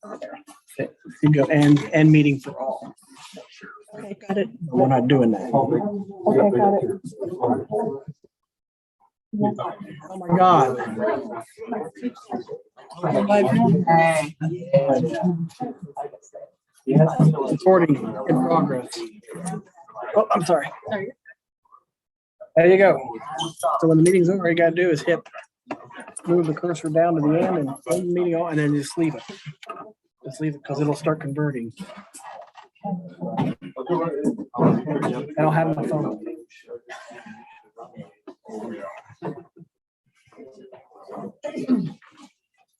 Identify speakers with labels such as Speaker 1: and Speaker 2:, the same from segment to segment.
Speaker 1: Okay, you go and meeting for all.
Speaker 2: Okay, got it.
Speaker 1: We're not doing that.
Speaker 2: Okay, got it.
Speaker 1: Oh my God. Recording in progress. Oh, I'm sorry. There you go. So when the meeting's over, all you gotta do is move the cursor down to the end and end the meeting on, and then just leave it. Just leave it because it'll start converting. I don't have my phone.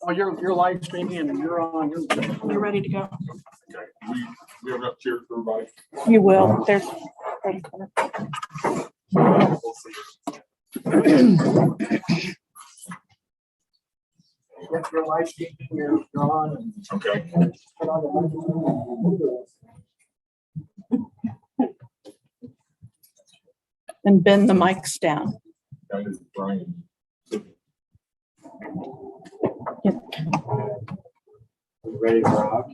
Speaker 1: Oh, you're live streaming and you're on.
Speaker 2: You're ready to go.
Speaker 3: Okay. We have enough chairs for everybody.
Speaker 2: You will. There's.
Speaker 1: You're live streaming. You're on.
Speaker 3: Okay.
Speaker 2: And bend the mics down.
Speaker 3: That is Brian.
Speaker 2: Yep.
Speaker 4: Ready to rock?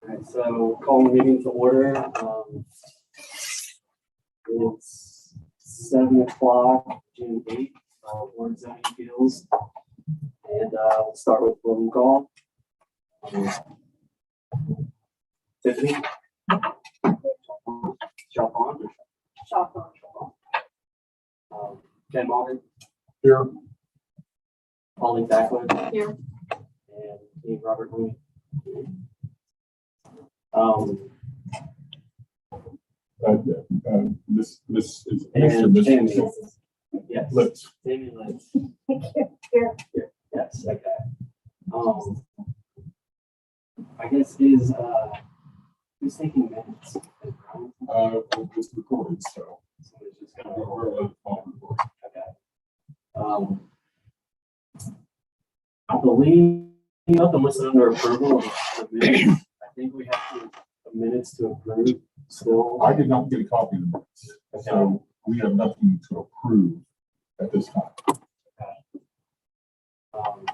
Speaker 4: All right, so call the meeting to order. It's 7 o'clock, June 8th, Board Zoning Appeals. And we'll start with roll call. Tiffany? Shop on? Ken Martin?
Speaker 3: Here.
Speaker 4: Pauline Backwood?
Speaker 2: Here.
Speaker 4: And me, Robert Lee.
Speaker 3: This is
Speaker 4: And
Speaker 3: Mr.
Speaker 4: Tammy.
Speaker 3: Mr.
Speaker 4: Yes.
Speaker 3: Litz.
Speaker 4: Tammy Litz. Here. Yes, okay. I guess who's taking minutes?
Speaker 3: It's recorded, so.
Speaker 4: Somebody's just gonna
Speaker 3: We're allowed to call record.
Speaker 4: Okay. I believe nothing listed under approval of minutes. I think we have minutes to approve still.
Speaker 3: I did not get a copy of the minutes, so we have nothing to approve at this time.
Speaker 4: All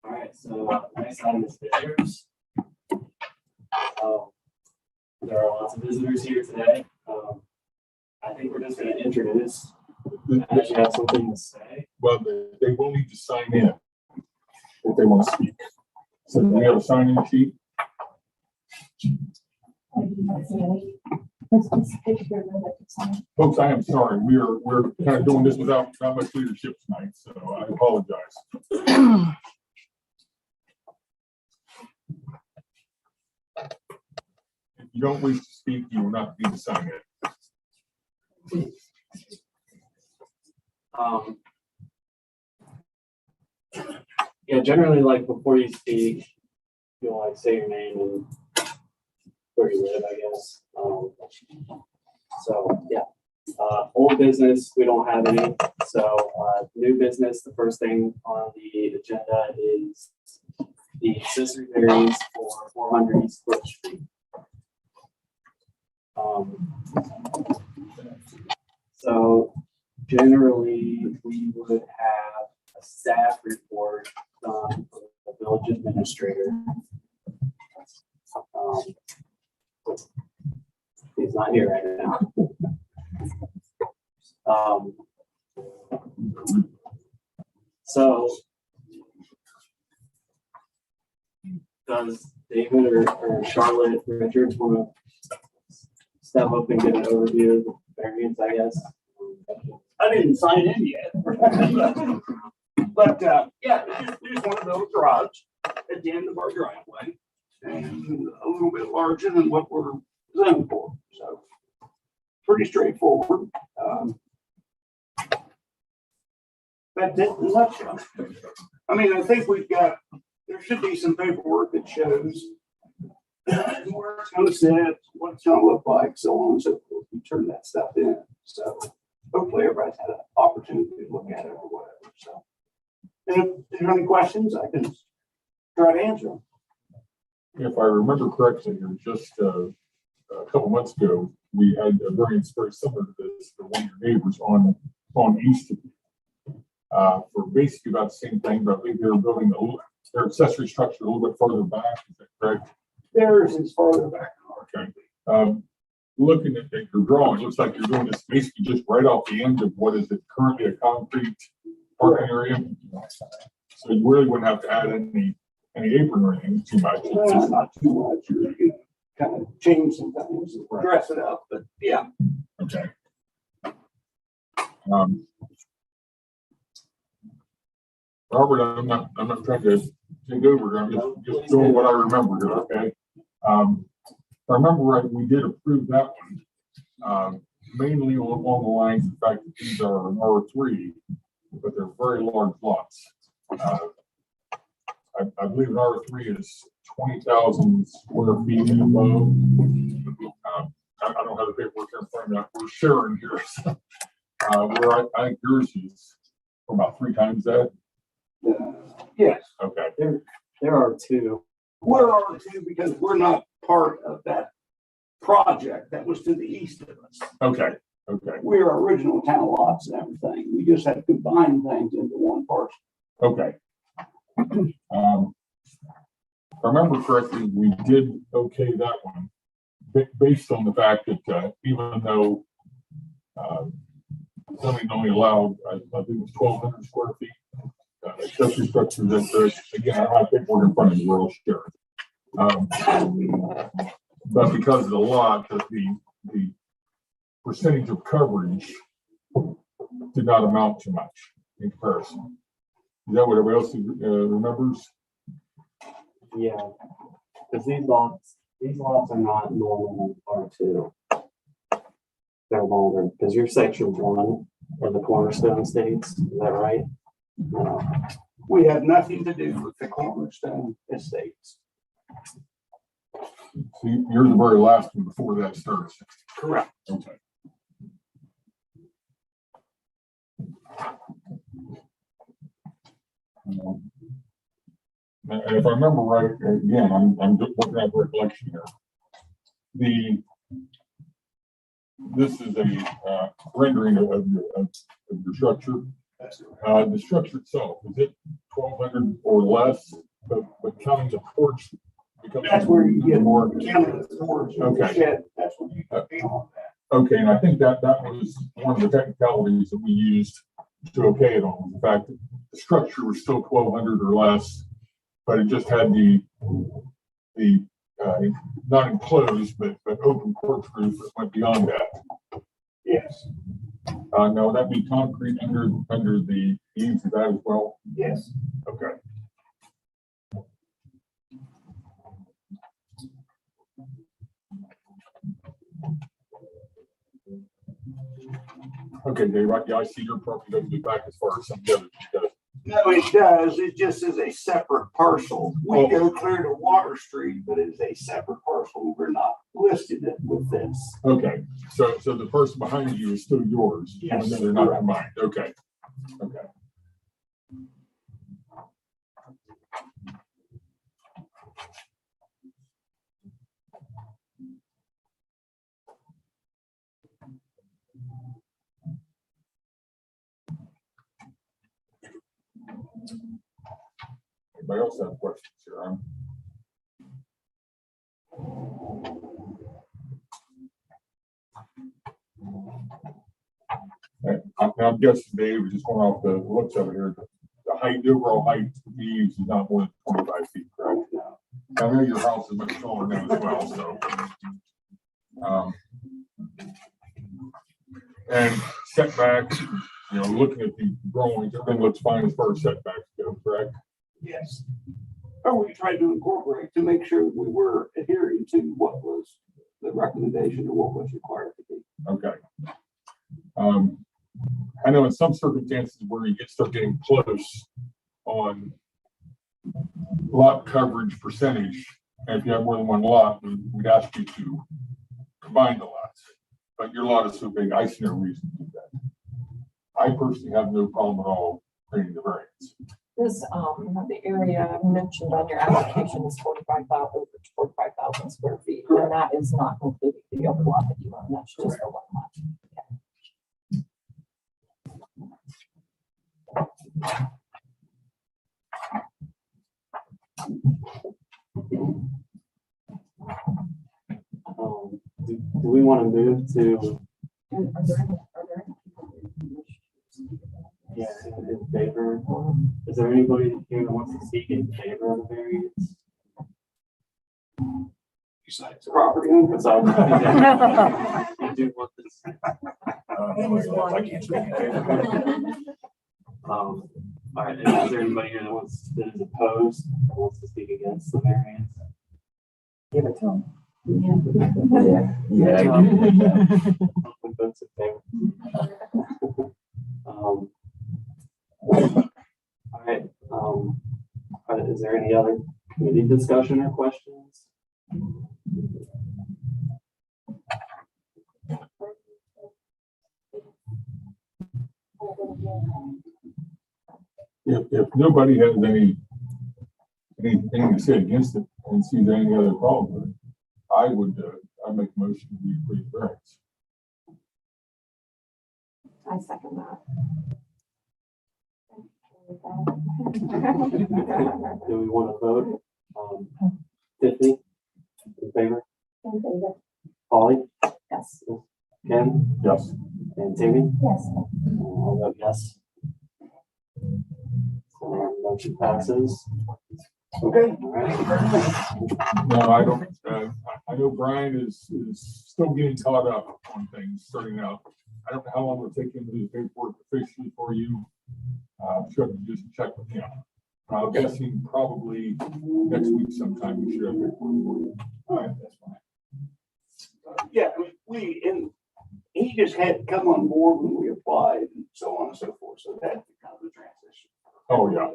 Speaker 4: right, so next item is visitors. There are lots of visitors here today. I think we're just going to introduce. Unless you have something to say.
Speaker 3: Well, they will need to sign in if they want to speak. So we have a sign-in sheet. Folks, I am sorry. We're kind of doing this without not much leadership tonight, so I apologize. If you don't wish to speak, you will not need to sign in.
Speaker 4: Yeah, generally, like before you speak, you'll like say your name and where you live, I guess. So yeah, old business, we don't have any. So new business, the first thing on the agenda is the accessory variance for 400 East Brook Street. So generally, we would have a staff report done from the village administrator. He's not here right now. So does David or Charlotte Richards want to step up and give an overview of the variance, I guess?
Speaker 5: I didn't sign in yet. But yeah, there's one of those rods at the end of our driveway and a little bit larger than what we're zoned for. So pretty straightforward. That's it in a nutshell. I mean, I think there should be some paperwork that shows where it's gonna sit, what it's gonna look like, so on and so forth. We turn that stuff in. So hopefully everybody's had an opportunity to look at it or whatever. So if there are any questions, I can try to answer them.
Speaker 3: If I remember correctly, you're just a couple months ago, we had a variance very similar to this for one of your neighbors on East. For basically about the same thing, but I think they were building their accessory structure a little bit further back. Is that correct?
Speaker 5: Theirs is farther back.
Speaker 3: Okay. Looking at your drawing, it looks like you're doing this basically just right off the end of what is currently a concrete parking area. So you really wouldn't have to add any apron or anything too much. It's just,
Speaker 5: Not too much. You kind of change some things, dress it up, but yeah.
Speaker 3: okay. Robert, I'm not trying to take over. I'm just doing what I remember here. Okay. If I remember right, we did approve that one, mainly along the lines of the fact that these are an R3, but they're very large lots. I believe an R3 is 20,000 square feet and above. I don't have the paperwork in front of me. We're sharing here. Where I think yours is about 3 times that.
Speaker 5: Yes,
Speaker 3: Okay.
Speaker 4: There are two.
Speaker 5: we're R2 because we're not part of that project that was to the east of us.
Speaker 3: Okay. Okay.
Speaker 5: We're original town lots and everything. We just had to combine things into one parcel.
Speaker 3: Okay. If I remember correctly, we did okay that one based on the fact that even though zoning only allowed, I think it was 1,200 square feet, accessory structure that again, I have paperwork in front of you, we're all sharing. But because of the lot, the percentage of coverage did not amount to much in comparison. Is that what everybody else remembers?
Speaker 4: Yeah, because these lots are not normal R2. They're longer because you're section 1 of the Cornerstone Estates. Is that right?
Speaker 5: We had nothing to do with the Cornerstone Estates.
Speaker 3: See, you're the very last one before that starts.
Speaker 5: Correct.
Speaker 3: Okay. And if I remember right, again, I'm just looking at recollection here. This is a rendering of your structure. The structure itself, is it 1,200 or less? But counting the porch becomes.
Speaker 5: That's where you get
Speaker 3: more.
Speaker 5: counting the porch and the
Speaker 3: Okay.
Speaker 5: shed. That's what you get beyond that.
Speaker 3: Okay, and I think that was one of the technicalities that we used to okay it on. In fact, the structure was still 1,200 or less, but it just had the not enclosed but open porch roof that went beyond that.
Speaker 5: Yes.
Speaker 3: Now would that be concrete under the eaves of that as well?
Speaker 5: Yes.
Speaker 3: Okay. Okay, Dave, yeah, I see your property doesn't go back as far as some of the others does.
Speaker 5: No, it does. It just is a separate parcel. We
Speaker 3: Oh.
Speaker 5: go clear to Water Street, but it's a separate parcel. We're not listed with this.
Speaker 3: Okay, so the person behind you is still yours, even
Speaker 5: Yes.
Speaker 3: though they're not combined. Okay. Okay. Anybody else have questions here? I'm guessing Dave, just going off the looks of it here, the height, the overall height of the eaves is not more than 25 feet, correct? I know your house is much taller now as well, so. And setbacks, looking at the drawings, everything looks fine as far as setbacks go, correct?
Speaker 5: Yes. Or we tried to incorporate to make sure we were adhering to what was the recommendation or what was required to be.
Speaker 3: Okay. I know in some circumstances where you start getting close on lot coverage percentage, and if you have more than one lot, we'd ask you to combine the lots. But your lot is so big, I see no reason to do that. I personally have no problem at all creating the variance.
Speaker 6: This, the area mentioned on your application is 45,000 square feet. and that is not including the open lot that you own, that's just the one lot.
Speaker 4: Do we want to move to,
Speaker 6: And are there any
Speaker 4: yeah, in favor? Is there anybody here that wants to speak in favor of the variance?
Speaker 5: Besides the property owner.
Speaker 4: Besides, I do want this.
Speaker 5: I can't speak in favor.
Speaker 4: All right, and is there anybody here that is opposed, or wants to speak against the variance?
Speaker 6: Give it to them.
Speaker 4: That's in favor. All right, is there any other committee discussion or questions?
Speaker 3: If nobody has anything to say against it and sees any other problem with it, I'd make a motion to approve the variance.
Speaker 6: I second that.
Speaker 4: Do we want to vote? Tiffany, in favor?
Speaker 6: In favor.
Speaker 4: Polly,
Speaker 6: Yes.
Speaker 4: Ken,
Speaker 3: Yes.
Speaker 4: and Tammy?
Speaker 6: Yes.
Speaker 4: I'll vote yes. Motion passes.
Speaker 5: Okay.
Speaker 4: All right.
Speaker 3: No, I don't, I know Brian is still getting caught up on things starting out. I don't know how long it'll take him to do the paperwork officially for you. I'm sure you just check with him. I'm guessing probably next week sometime we should have paperwork for you.
Speaker 5: All right, that's fine. Yeah, I mean, and he just had to come on board when we applied and so on and so forth, so that kind of a transition.
Speaker 3: Oh, yeah.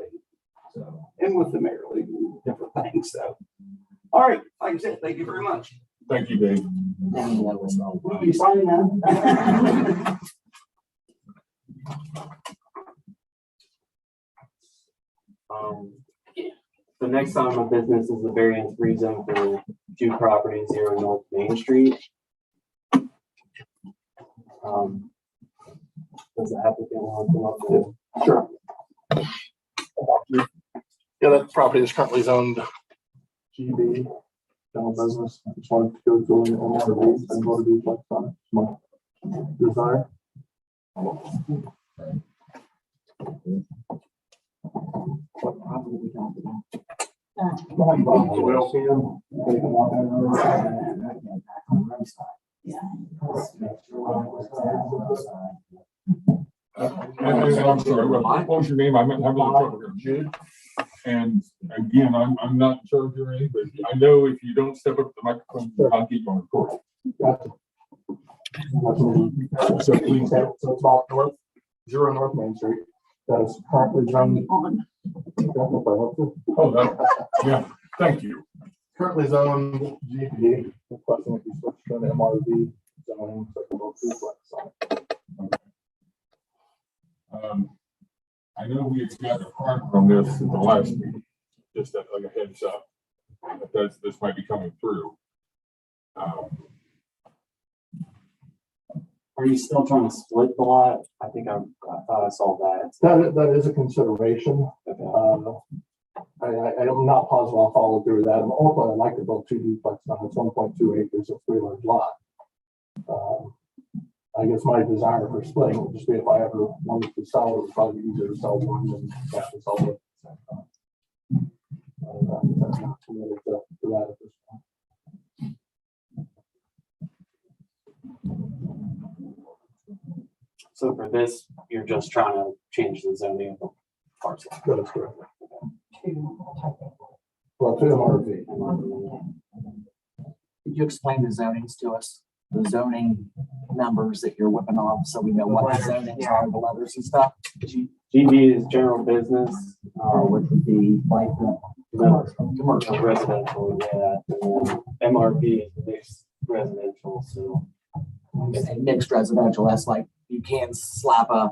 Speaker 5: So, and with the mayor league and different things, so. All right, like I said, thank you very much.
Speaker 3: Thank you, Dave.
Speaker 5: We'll be signing that.
Speaker 4: The next item of business is the variance rezone for two properties here on North Main Street. Does the applicant want to come up?
Speaker 7: Sure. Yeah, that property is currently zoned GB, general business. I just wanted to go through and want to read and go to duplex on it. It's my desire.
Speaker 6: What property we talking about?
Speaker 7: Well, they can walk down the road.
Speaker 3: And I'm sorry, what was your name? I meant to have a little trouble here. Jude. And again, I'm not in charge or anything, but I know if you don't step up to the microphone, I'll keep on recording.
Speaker 7: Gotcha.
Speaker 3: So please.
Speaker 7: So it's about North Main Street. That is currently zoned.
Speaker 3: Oh, that, yeah, thank you.
Speaker 7: Currently zoned GB, requesting that you switch to an MRV zoning, so it can go duplex on it.
Speaker 3: I know we had got a primer on this at the last meeting, just like a heads up, that this might be coming through.
Speaker 4: Are you still trying to split the lot? I think I thought I saw that.
Speaker 7: That is a consideration. I'm not positive I'll follow through with that. Also, I'd like to build two duplex on it's 1.2 acres of 3 large lot. I guess my desire for splitting would just be if I ever wanted to sell it, it would probably be easier to sell one than have to sell it at the same time. I'm not committed to that at this point.
Speaker 4: So for this, you're just trying to change the zoning of the parcel.
Speaker 7: That is correct. Well, to MRV.
Speaker 6: Could you explain the zonings to us? The zoning numbers that you're whipping off, so we know what the zonings are, the letters and stuff?
Speaker 4: GB is general business,
Speaker 6: Which would be like
Speaker 4: commercial residential, yeah. And then MRP is mixed residential, so.
Speaker 6: when you say mixed residential, that's like you can slap a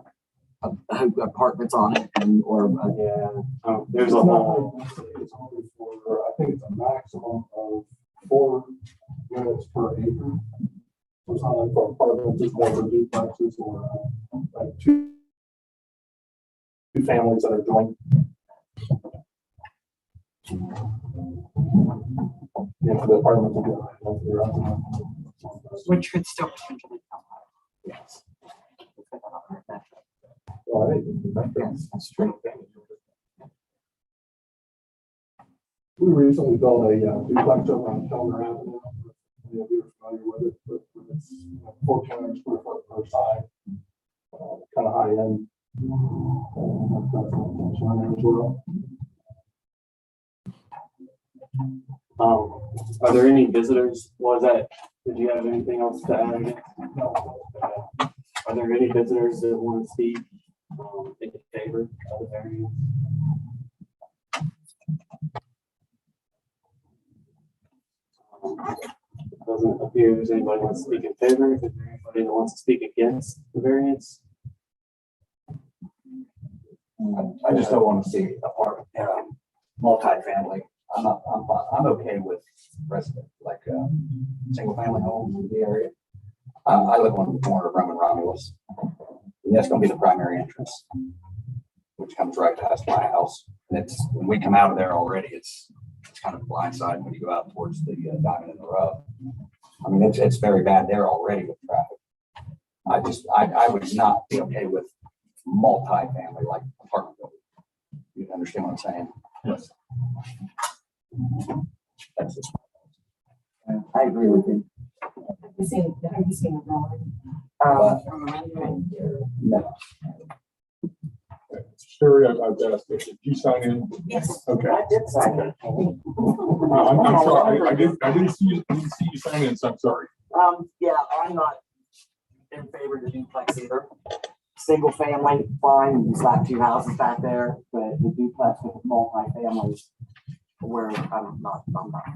Speaker 6: apartments on it and
Speaker 4: Yeah, there's a whole.
Speaker 7: It's only for, I think it's a maximum of 4 units per acre. So it's not like for apartments, it's more for duplexes or like two families that are joint. Yeah, for the apartments.
Speaker 6: Which could still potentially come out. Yes. Yes, that's true.
Speaker 7: We recently built a duplex over on Kellner Avenue. Yeah, we were familiar with it, but it's 1,400 square foot per side, kind of high end. That's not much on there as well.
Speaker 4: Are there any visitors? Was that, did you have anything else to add? Are there any visitors that want to speak in favor of the variance? Doesn't appear there's anybody who wants to speak in favor. Is there anybody that wants to speak against the variance?
Speaker 8: I just don't want to see apartment, multifamily. I'm okay with resident, like, single family homes in the area. I live on the corner of Roman Romulus. And that's gonna be the primary entrance, which comes right past my house. And it's, when we come out of there already, it's kind of blindside when you go out towards the diamond in the rough. I mean, it's very bad there already with traffic. I would not be okay with multifamily like apartment building. You understand what I'm saying?
Speaker 3: Yes.
Speaker 8: That's it. I agree with you.
Speaker 6: Have you seen it wrong?
Speaker 8: No.
Speaker 3: Sherry, I've asked, did you sign in?
Speaker 6: Yes.
Speaker 3: Okay.
Speaker 6: I did sign it.
Speaker 3: I'm sorry, I didn't see you sign in, so I'm sorry.
Speaker 6: Yeah, I'm not in favor of the duplex either. Single family, fine, you slap two houses back there, but the duplex with multi-families, where I'm not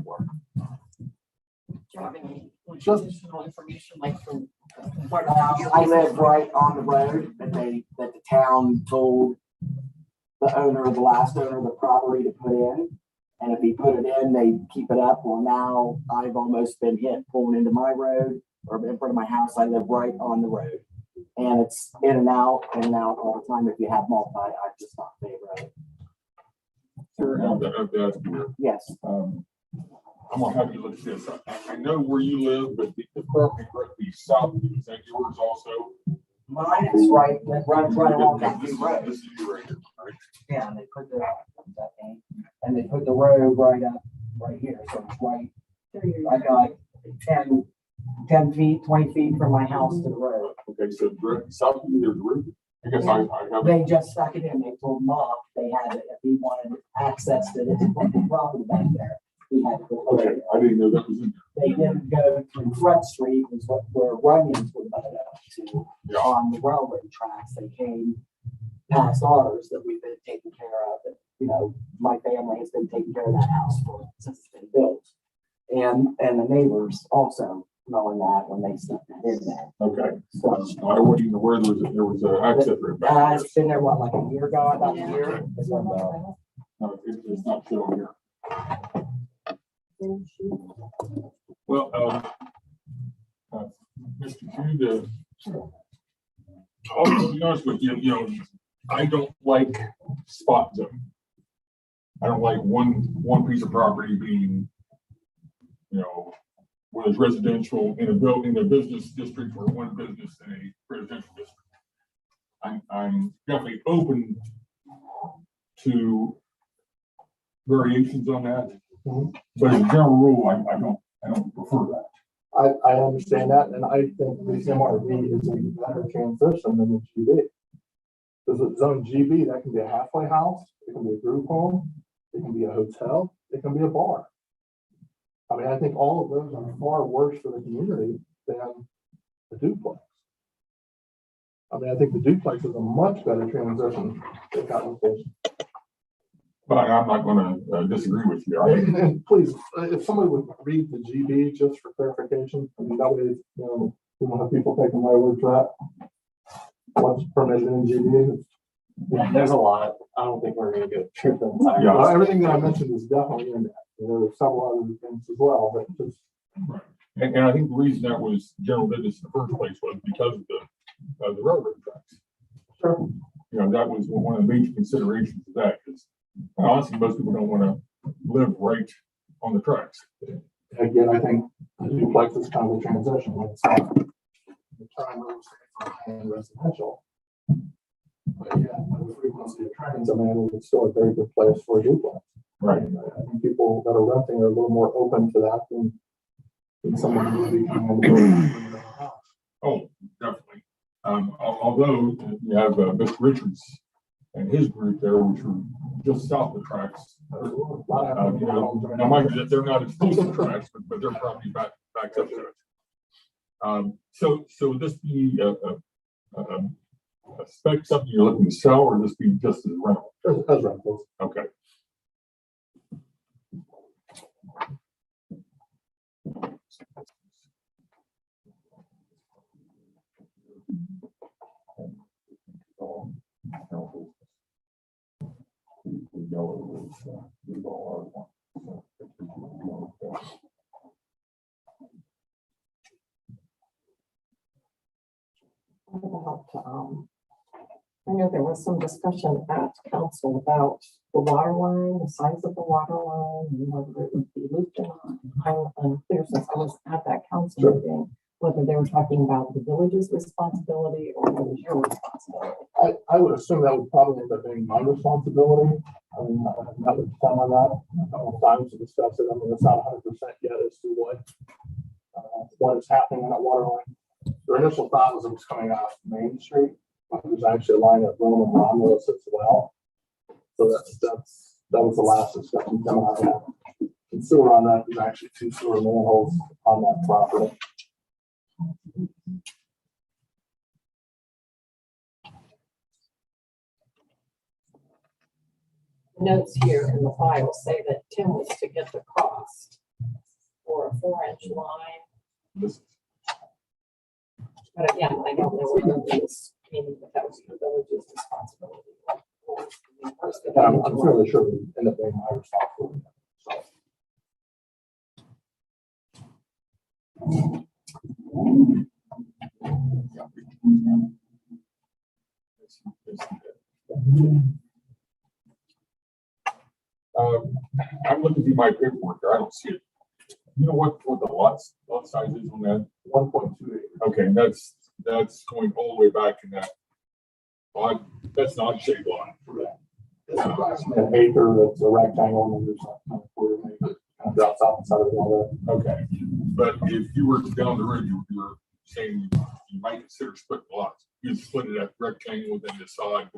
Speaker 6: for. Do you have any additional information, like from? I live right on the road that the town told the owner, the last owner of the property to put in. And if he put it in, they keep it up. Well, now I've almost been hit pulling into my road or in front of my house. I live right on the road. And it's in and out all the time. If you have multi, I'm just not in favor of it.
Speaker 3: Sure, I've asked you.
Speaker 6: Yes.
Speaker 3: I'm gonna have you look at this. I know where you live, but the property directly south of you, is that yours also?
Speaker 6: Mine is right, that runs right along that
Speaker 3: This
Speaker 6: new
Speaker 3: is-
Speaker 6: road.
Speaker 3: This is you right here, right?
Speaker 6: Yeah, and they put they put the road right up, right here, so it's right. I got 10 feet, 20 feet from my house to the road.
Speaker 3: Okay, so directly south of you, there's a road. I guess I have.
Speaker 6: They just stuck it in, they told Mom they had it, if he wanted access to this property back there, he had to go.
Speaker 3: Okay, I didn't know that was in
Speaker 6: They didn't go through Front Street, was where Runyon's were butted up to,
Speaker 3: Yeah.
Speaker 6: on the railroad tracks, they came past ours that we've been taking care of, and, you know, my family has been taking care of that house since it's been built. And the neighbors also knowing that when they stuck that in there.
Speaker 3: Okay.
Speaker 6: So,
Speaker 3: I wasn't even aware there was an access road back there.
Speaker 6: it's been there, what, like a year ago, about a year?
Speaker 3: No, it's not showing here. Well, Mr. Jude, I'll be honest with you, I don't like spot zoning. I don't like one piece of property being, where there's residential in a business district or one business in a residential district. I'm definitely open to variations on that. But as a general rule, I don't prefer that.
Speaker 7: I understand that, and I think the MRV is a better transition than the GB. Because with zone GB, that can be a halfway house, it can be a group home, it can be a hotel, it can be a bar. I mean, I think all of those are far worse for the community than the duplex. I mean, I think the duplex is a much better transition to application.
Speaker 3: But I'm not gonna disagree with you.
Speaker 7: And please, if somebody would read the GB just for clarification, I mean, that way, we don't have people taking my word for that. What's permitted in GB?
Speaker 4: Yeah, there's a lot. I don't think we're gonna go through the entire.
Speaker 3: Yeah.
Speaker 7: Everything that I mentioned is definitely in that. There are several other things as well, but just
Speaker 3: And I think the reason that was general business in the first place was because of the railroad tracks.
Speaker 7: Sure.
Speaker 3: You know, that was one of the major considerations of that, because honestly, most people don't want to live right on the tracks.
Speaker 7: Again, I think the duplex is kind of a transition, like it's not the prime real estate for high-end residential. But yeah, the frequency of trains, I mean, it's still a very good place for a duplex.
Speaker 3: Right.
Speaker 7: And I think people that are renting are a little more open to that than someone who would be coming in to bring their own house.
Speaker 3: Oh, definitely. Although you have Mr. Richards and his group there, which are just south of the tracks. You know, now mind you, that they're not exclusive tracks, but their property backs up to it. So would this be a spec something you're looking to sell, or this be just as a rental?
Speaker 7: As rentals.
Speaker 3: Okay.
Speaker 9: About, I know there was some discussion at council about the water line, the size of the water line, and whether it would be looped or not. I'm unclear since I was at that council
Speaker 7: Sure.
Speaker 9: meeting, whether they were talking about the village's responsibility or whether it was your responsibility.
Speaker 7: I would assume that would probably end up being my responsibility. I mean, I've met with Tom on that a couple of times to discuss it. I mean, it's not 100% yet as to what is happening on that water line. Their initial thought was it was coming off Main Street, but there's actually a line at Rome and Romulus as well. So that was the last discussion coming out of that. And sewer on that, there's actually 2 sewer manholes on that property.
Speaker 9: Notes here in the file say that Tim was to get the cost for a 4-inch line. But again, I don't know whether it was, meaning that was the village's responsibility.
Speaker 7: I'm fairly sure it would end up being my responsibility. So.
Speaker 3: I'm looking through my paperwork there. I don't see it. You know what the lot size is on that?
Speaker 7: 1.28.
Speaker 3: Okay, that's going all the way back in that odd, that's not shaped lot.
Speaker 7: It's approximately an acre. That's a rectangle, and there's a quarter of an acre kind of drops off the side of the wall there.
Speaker 3: Okay, but if you were down the road, you were saying you might consider splitting lots. You'd split it at rectangle within this odd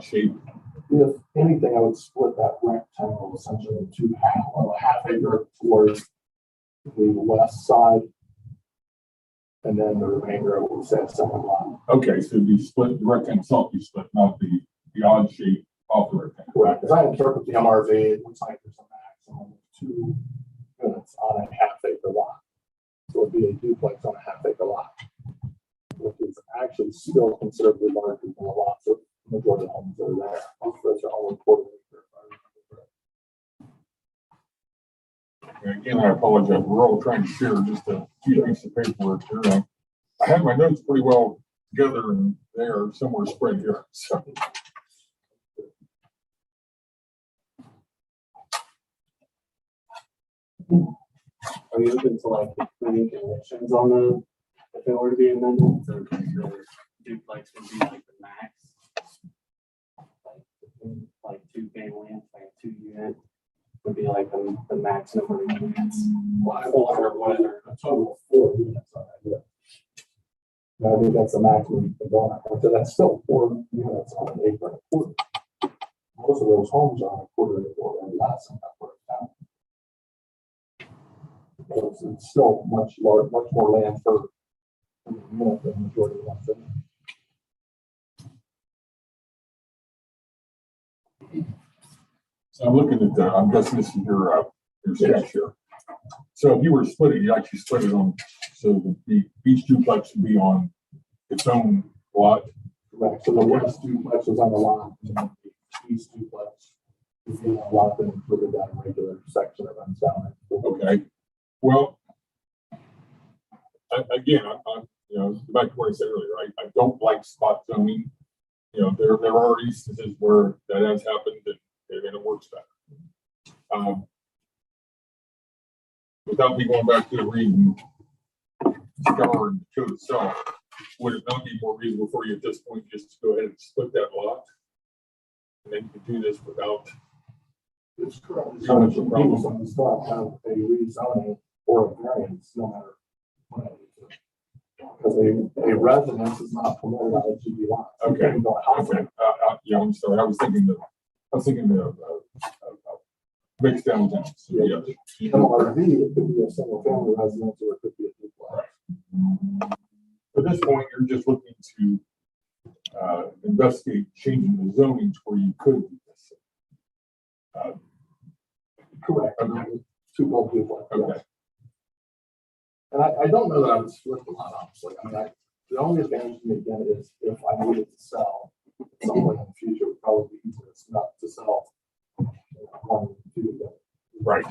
Speaker 3: shape.
Speaker 7: If anything, I would split that rectangle essentially into a half acre towards the west side. And then the remainder, I would say a second lot.
Speaker 3: Okay, so you split the rectangle itself, you split, not the odd shape off the rectangle.
Speaker 7: Correct. As I interpret the MRV, it looks like there's a maximum of 2 units on a half acre lot. So it'd be a duplex on a half acre lot, which is actually still considerably larger than the lots of the majority of homes that are there. Most of those are only quarter acre.
Speaker 3: And again, I apologize. We're all trying to share just a few pieces of paperwork here. I have my notes pretty well together and they are somewhere spread here. So.
Speaker 4: Are you open to like any conditions on the, if it were to be amended? So the duplex would be like the max? Like 2 family, like 2 unit would be like the max number of units. Or whatever.
Speaker 7: A total of 4 units on that. Yeah. I think that's the maximum. So that's still 4 units on an acre and a quarter. Most of those homes are on a quarter acre or less in that part of town. So it's still much more land for unit than the majority of ones.
Speaker 3: So I'm looking at the, I'm guessing this is your sketch here. So if you were to split it, you actually split it on, so each duplex would be on its own lot.
Speaker 7: Correct. So the west duplex was on the lot, and then the east duplex is in a lot that included that regular section that runs down there.
Speaker 3: Okay. Well, again, I'm, you know, back to what I said earlier, I don't like spot zoning. You know, there are instances where that has happened and it works better. Without me going back to the reading star and code itself, would it not be more reasonable for you at this point just to go ahead and split that lot? And then you can do this without.
Speaker 7: It's correct.
Speaker 3: So much of a problem.
Speaker 7: People can still have a rezoning or a variance, no matter what. Because a residence is not permitted on a GB lot.
Speaker 3: Okay.
Speaker 7: Okay.
Speaker 3: Yeah, I'm sorry. I was thinking of mixed downtown. So, yeah.
Speaker 7: MRV, it could be a single family residence or it could be a duplex.
Speaker 3: At this point, you're just looking to investigate changing the zoning to where you could do this.
Speaker 7: Correct.
Speaker 3: Okay.
Speaker 7: Two both duplex.
Speaker 3: Okay.
Speaker 7: And I don't know that I would split the lot, honestly. I mean, the only advantage to me again is if I needed to sell somewhere in the future, it would probably be easier not to sell one, two, but.
Speaker 3: Right.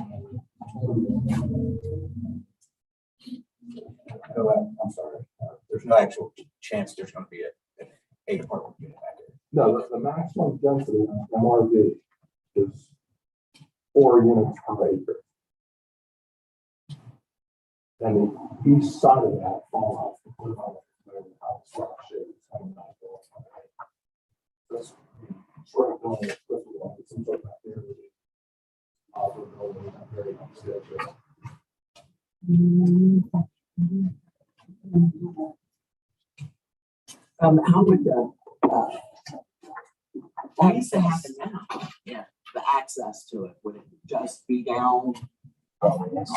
Speaker 8: I'm sorry. There's no actual chance there's going to be a apartment unit back there.
Speaker 7: No, the maximum density in MRV is 4 units per acre. And the east side of that fall off, put it on where the house structure is coming out. That's sort of going to put it on some sort of area. Building, not very upstairs.
Speaker 6: How would what needs to happen now? Yeah, the access to it, would it just be down Romulus?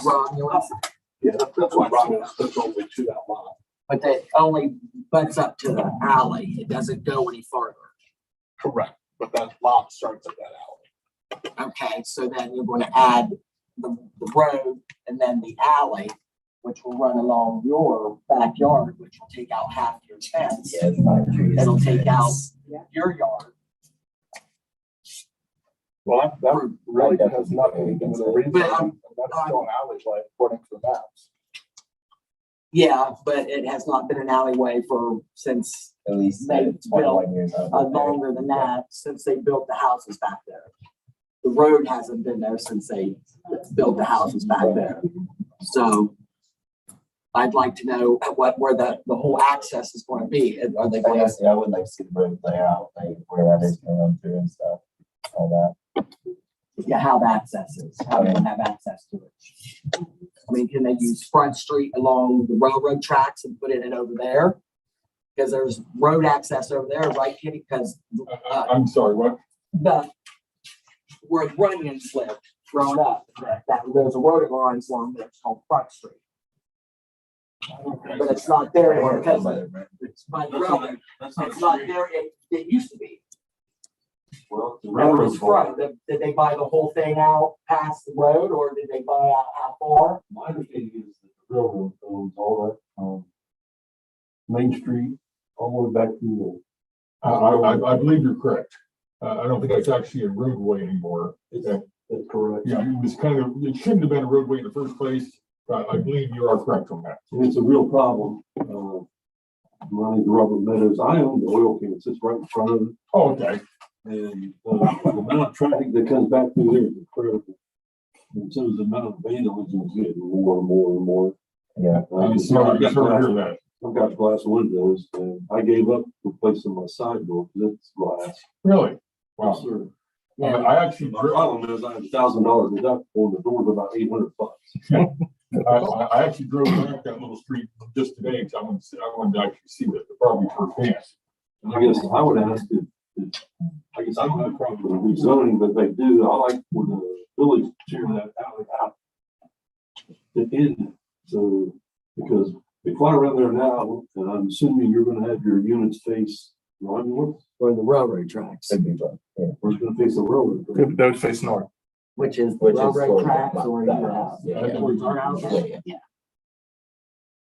Speaker 7: Yeah, that's why Romulus, that's only to that lot.
Speaker 6: But that only butts up to the alley, it doesn't go any farther.
Speaker 7: Correct, but that lot starts at that alley.
Speaker 6: Okay, so then you're going to add the road and then the alley, which will run along your backyard, which will take out half your fence.
Speaker 8: Yeah, it's not trees.
Speaker 6: It'll take out your yard.
Speaker 7: Well, that really has nothing to do with the reason.
Speaker 6: But,
Speaker 7: That's still an alleyway according to the maps.
Speaker 6: Yeah, but it has not been an alleyway since
Speaker 8: At least
Speaker 6: They
Speaker 8: 21 years.
Speaker 6: longer than that, since they built the houses back there. The road hasn't been there since they built the houses back there. So I'd like to know where the whole access is going to be. Are they going to?
Speaker 8: I would like to see the road play out, like where that is going to run through and stuff, all that.
Speaker 6: Yeah, how the access is, how they have access to it. I mean, can they use Front Street along the railroad tracks and put it over there? Because there's road access over there, right, Kitty? Because
Speaker 3: I'm sorry, what?
Speaker 6: where Runyon's lived, growing up, that there's a road that runs along there, it's called Front Street. But it's not there anymore because it's by the railroad. It's not there, it used to be.
Speaker 7: Well, the
Speaker 6: It was front. Did they buy the whole thing out past the road, or did they buy out how far?
Speaker 10: My understanding is that the railroad owns all that, Main Street, all the way back to
Speaker 3: I believe you're correct. I don't think it's actually a roadway anymore.
Speaker 10: that's correct.
Speaker 3: Yeah, it was kind of, it shouldn't have been a roadway in the first place, but I believe you are correct on that.
Speaker 10: And it's a real problem, running the Rubber Meadows. I own the oil can, it sits right in front of it.
Speaker 3: Oh, okay.
Speaker 10: And the amount of traffic that comes back through there is incredible. And so is the amount of vandalism is getting more and more and more.
Speaker 8: Yeah.
Speaker 3: I'm sorry to hear that.
Speaker 10: I've got glass windows and I gave up replacing my side door because it's glass.
Speaker 3: Really?
Speaker 10: Yes,
Speaker 3: Wow.
Speaker 10: sir.
Speaker 3: I actually
Speaker 10: My
Speaker 3: drove,
Speaker 10: problem is I have $1,000 deductible and the door's about $800.
Speaker 3: I actually drove back that little street just today, because I wanted to actually see the property firsthand.
Speaker 10: And I guess I would ask I guess I don't have a problem with rezoning, but they do. I like for the village to tear that alley out. To end, so, because they fly around there now, and I'm assuming you're gonna have your units face Romulus,
Speaker 6: Or the railroad tracks,
Speaker 8: Could be, but, yeah.
Speaker 10: or it's gonna face the railroad.
Speaker 7: Those face north.
Speaker 6: which is the
Speaker 8: Which is
Speaker 6: railroad
Speaker 8: toward
Speaker 6: tracks
Speaker 8: that-
Speaker 6: or
Speaker 8: that
Speaker 6: your
Speaker 8: house.
Speaker 6: house.
Speaker 8: Yeah.
Speaker 3: That's where it's
Speaker 6: Our house?
Speaker 8: Yeah.
Speaker 6: Yeah.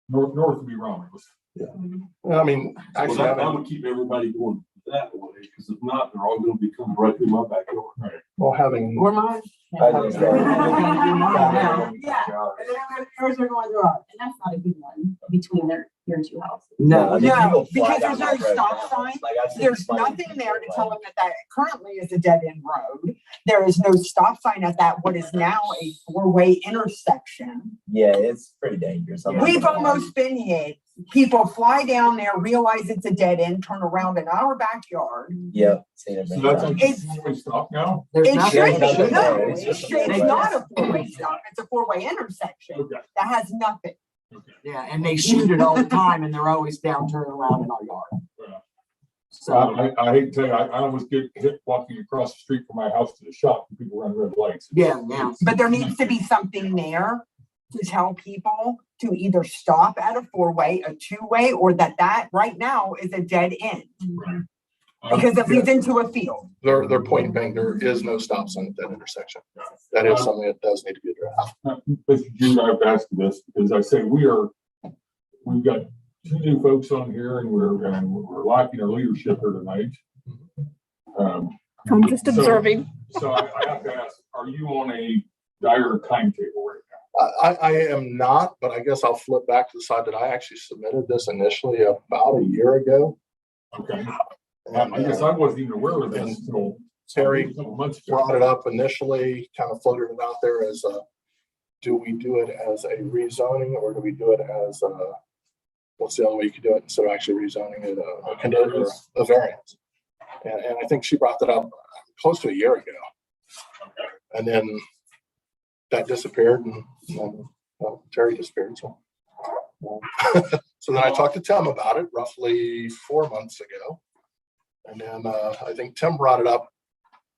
Speaker 3: North would be Romulus.
Speaker 7: I mean,
Speaker 10: Well, that would keep everybody going that way, because if not, they're all gonna be coming right through my backyard.
Speaker 3: Right.
Speaker 7: Well, having,
Speaker 6: Or mine.
Speaker 8: I think so.
Speaker 6: Yeah.
Speaker 9: Yeah. And then yours are going through, and that's not a good one between your two houses.
Speaker 6: No,
Speaker 8: I mean,
Speaker 11: No,
Speaker 8: people fly
Speaker 11: because
Speaker 8: down
Speaker 11: there's
Speaker 8: that
Speaker 11: no
Speaker 8: road
Speaker 11: stop
Speaker 8: now.
Speaker 11: sign.
Speaker 8: Like, I've seen
Speaker 11: There's
Speaker 8: somebody-
Speaker 11: nothing there to tell them that that currently is a dead end road. There is no stop sign at that, what is now a four-way intersection.
Speaker 8: Yeah, it's pretty dangerous.
Speaker 11: We've almost been hit. People fly down there, realize it's a dead end, turn around in our backyard.
Speaker 8: Yep. Seen it
Speaker 3: So
Speaker 8: many
Speaker 3: that's
Speaker 8: times.
Speaker 3: actually four-way stop now?
Speaker 6: There's
Speaker 11: It
Speaker 6: nothing.
Speaker 11: should be,
Speaker 8: nothing
Speaker 11: no,
Speaker 8: there. It's just-
Speaker 11: it's not a four-way stop, it's a four-way intersection.
Speaker 3: Okay.
Speaker 11: That has nothing.
Speaker 3: Okay.
Speaker 6: Yeah, and they shoot it all the time and they're always down turning around in our yard.
Speaker 3: Yeah.
Speaker 6: So,
Speaker 3: I hate to tell you, I almost get hit walking across the street from my house to the shop and people run red lights.
Speaker 6: yeah, yeah.
Speaker 11: But there needs to be something there to tell people to either stop at a four-way, a two-way, or that right now is a dead end.
Speaker 3: Right.
Speaker 11: Because it leads into a field.
Speaker 7: their point being, there is no stop sign at that intersection. That is something that does need to be addressed.
Speaker 3: Mr. Junior, I have to ask you this, because I say we've got two new folks on here and we're lacking our leadership here tonight.
Speaker 2: I'm just
Speaker 3: So-
Speaker 2: observing.
Speaker 3: So I have to ask, are you on a dire timetable right
Speaker 7: I am not, but I guess I'll flip back to the side that I actually submitted this initially about a year ago.
Speaker 3: now? Okay.
Speaker 7: And
Speaker 3: I guess I wasn't even aware of this until
Speaker 7: Terry
Speaker 3: a couple months ago.
Speaker 7: brought it up initially, kind of floated it out there as do we do it as a rezoning or do we do it as what's the other way you could do it instead of actually rezoning it, a variance? And I think she brought that up close to a year ago. And then that disappeared and well, Terry disappeared. So, so then I talked to Tim about it roughly 4 months ago. And then I think Tim brought it up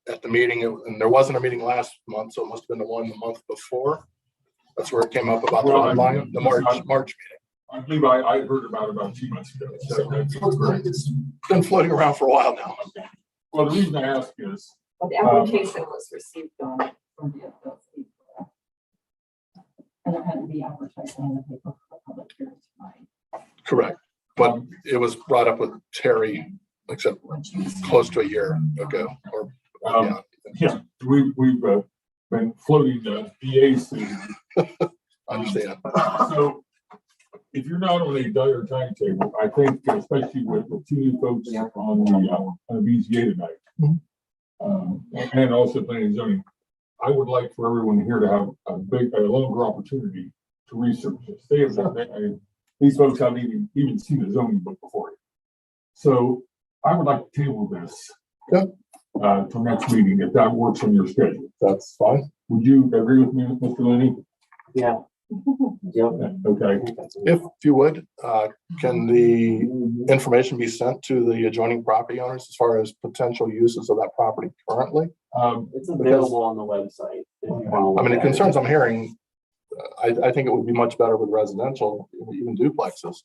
Speaker 7: at the meeting, and there wasn't a meeting last month, so it must have been the one the month before. That's where it came up about the
Speaker 3: Well,
Speaker 7: deadline, the March meeting.
Speaker 3: I believe I heard about it about 2 months ago. So that's great.
Speaker 7: It's been floating around for a while now.
Speaker 3: Well, the reason I ask is,
Speaker 9: But the application was received on from the FLC. And it had to be advertised in the paper for public hearing tonight.
Speaker 7: Correct. But it was brought up with Terry, except close to a year ago or
Speaker 3: yeah, we've been floating the DAs through.
Speaker 7: I understand.
Speaker 3: So if you're not on a dire timetable, I think especially with the two new folks on the BZA tonight, and also planning and zoning, I would like for everyone here to have a longer opportunity to research this. These folks haven't even seen the zoning book before. So I would like to table this till next meeting, if that works on your schedule.
Speaker 7: That's fine.
Speaker 3: Would you agree with me, Mr. Lenny?
Speaker 4: Yeah. Yep.
Speaker 3: Okay.
Speaker 7: If you would, can the information be sent to the adjoining property owners as far as potential uses of that property currently?
Speaker 4: It's available on the website. If you want to
Speaker 7: I
Speaker 4: look
Speaker 7: mean, the
Speaker 4: at it.
Speaker 7: concerns I'm hearing, I think it would be much better with residential, even duplexes.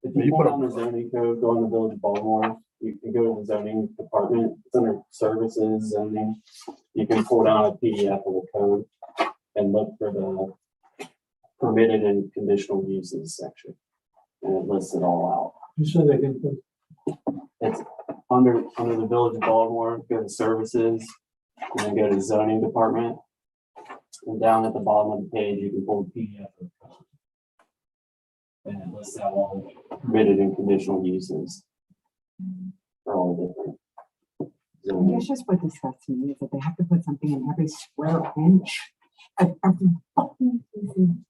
Speaker 4: If
Speaker 7: You
Speaker 4: you
Speaker 7: put
Speaker 4: put
Speaker 7: a-
Speaker 4: on the zoning code, go in the Village of Baltimore, you can go to the zoning department, it's under services, zoning. You can pull down a PDF of the code and look for the permitted and conditional uses section. And it lists it all out.
Speaker 10: You said they can,
Speaker 4: It's under the Village of Baltimore, go to services, and then go to zoning department. And down at the bottom of the page, you can pull the PDF of the code. And it lists out all the permitted and conditional uses. For all the different.
Speaker 11: I
Speaker 4: zoning.
Speaker 11: guess just what disgusts me is that they have to put something in every square inch of every fucking thing.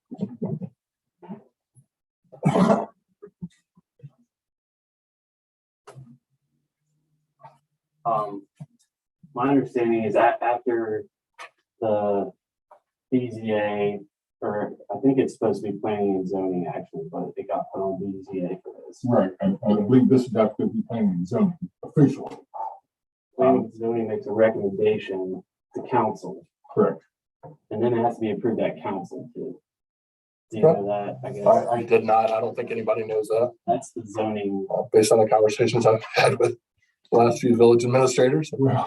Speaker 4: My understanding is that after the BZA, or I think it's supposed to be planning and zoning actually, but it got put on BZA for this.
Speaker 3: Right. I believe this would have to be planning and zoning officially.
Speaker 4: Planning and zoning makes a recommendation to council,
Speaker 3: Correct.
Speaker 4: and then it has to be approved at council too. Do you know that? I guess
Speaker 7: I did not. I don't think anybody knows that,
Speaker 4: that's the zoning.
Speaker 7: based on the conversations I've had with the last few village administrators.
Speaker 3: Well,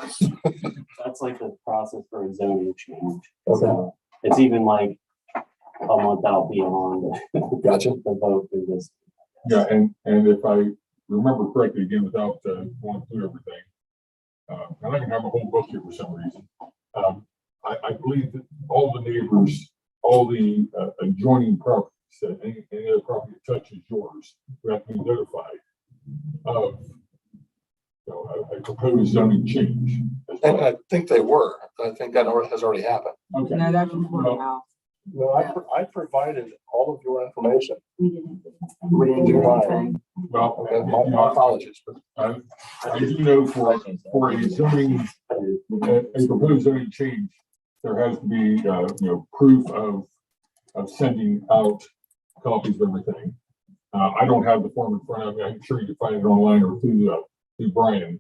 Speaker 4: That's like the process for a zoning change.
Speaker 7: Okay.
Speaker 4: So it's even like a month out beyond
Speaker 7: Gotcha.
Speaker 4: the vote for this.
Speaker 3: yeah, and if I remember correctly, again, without going through everything, and I can have a whole book here for some reason. I believe that all the neighbors, all the adjoining properties, any other property that touches yours, we have to be notified of a proposed zoning change.
Speaker 7: And I think they were. I think that has already happened.
Speaker 3: Okay.
Speaker 11: No, that's for the
Speaker 3: Well,
Speaker 11: house.
Speaker 7: No, I provided all of your information.
Speaker 6: We didn't get anything.
Speaker 3: Well,
Speaker 7: Okay, my apologies.
Speaker 3: I do know for a zoning, a proposed zoning change, there has to be, proof of sending out copies of everything. I don't have the form in front of me. I'm sure you can find it online or through Brian,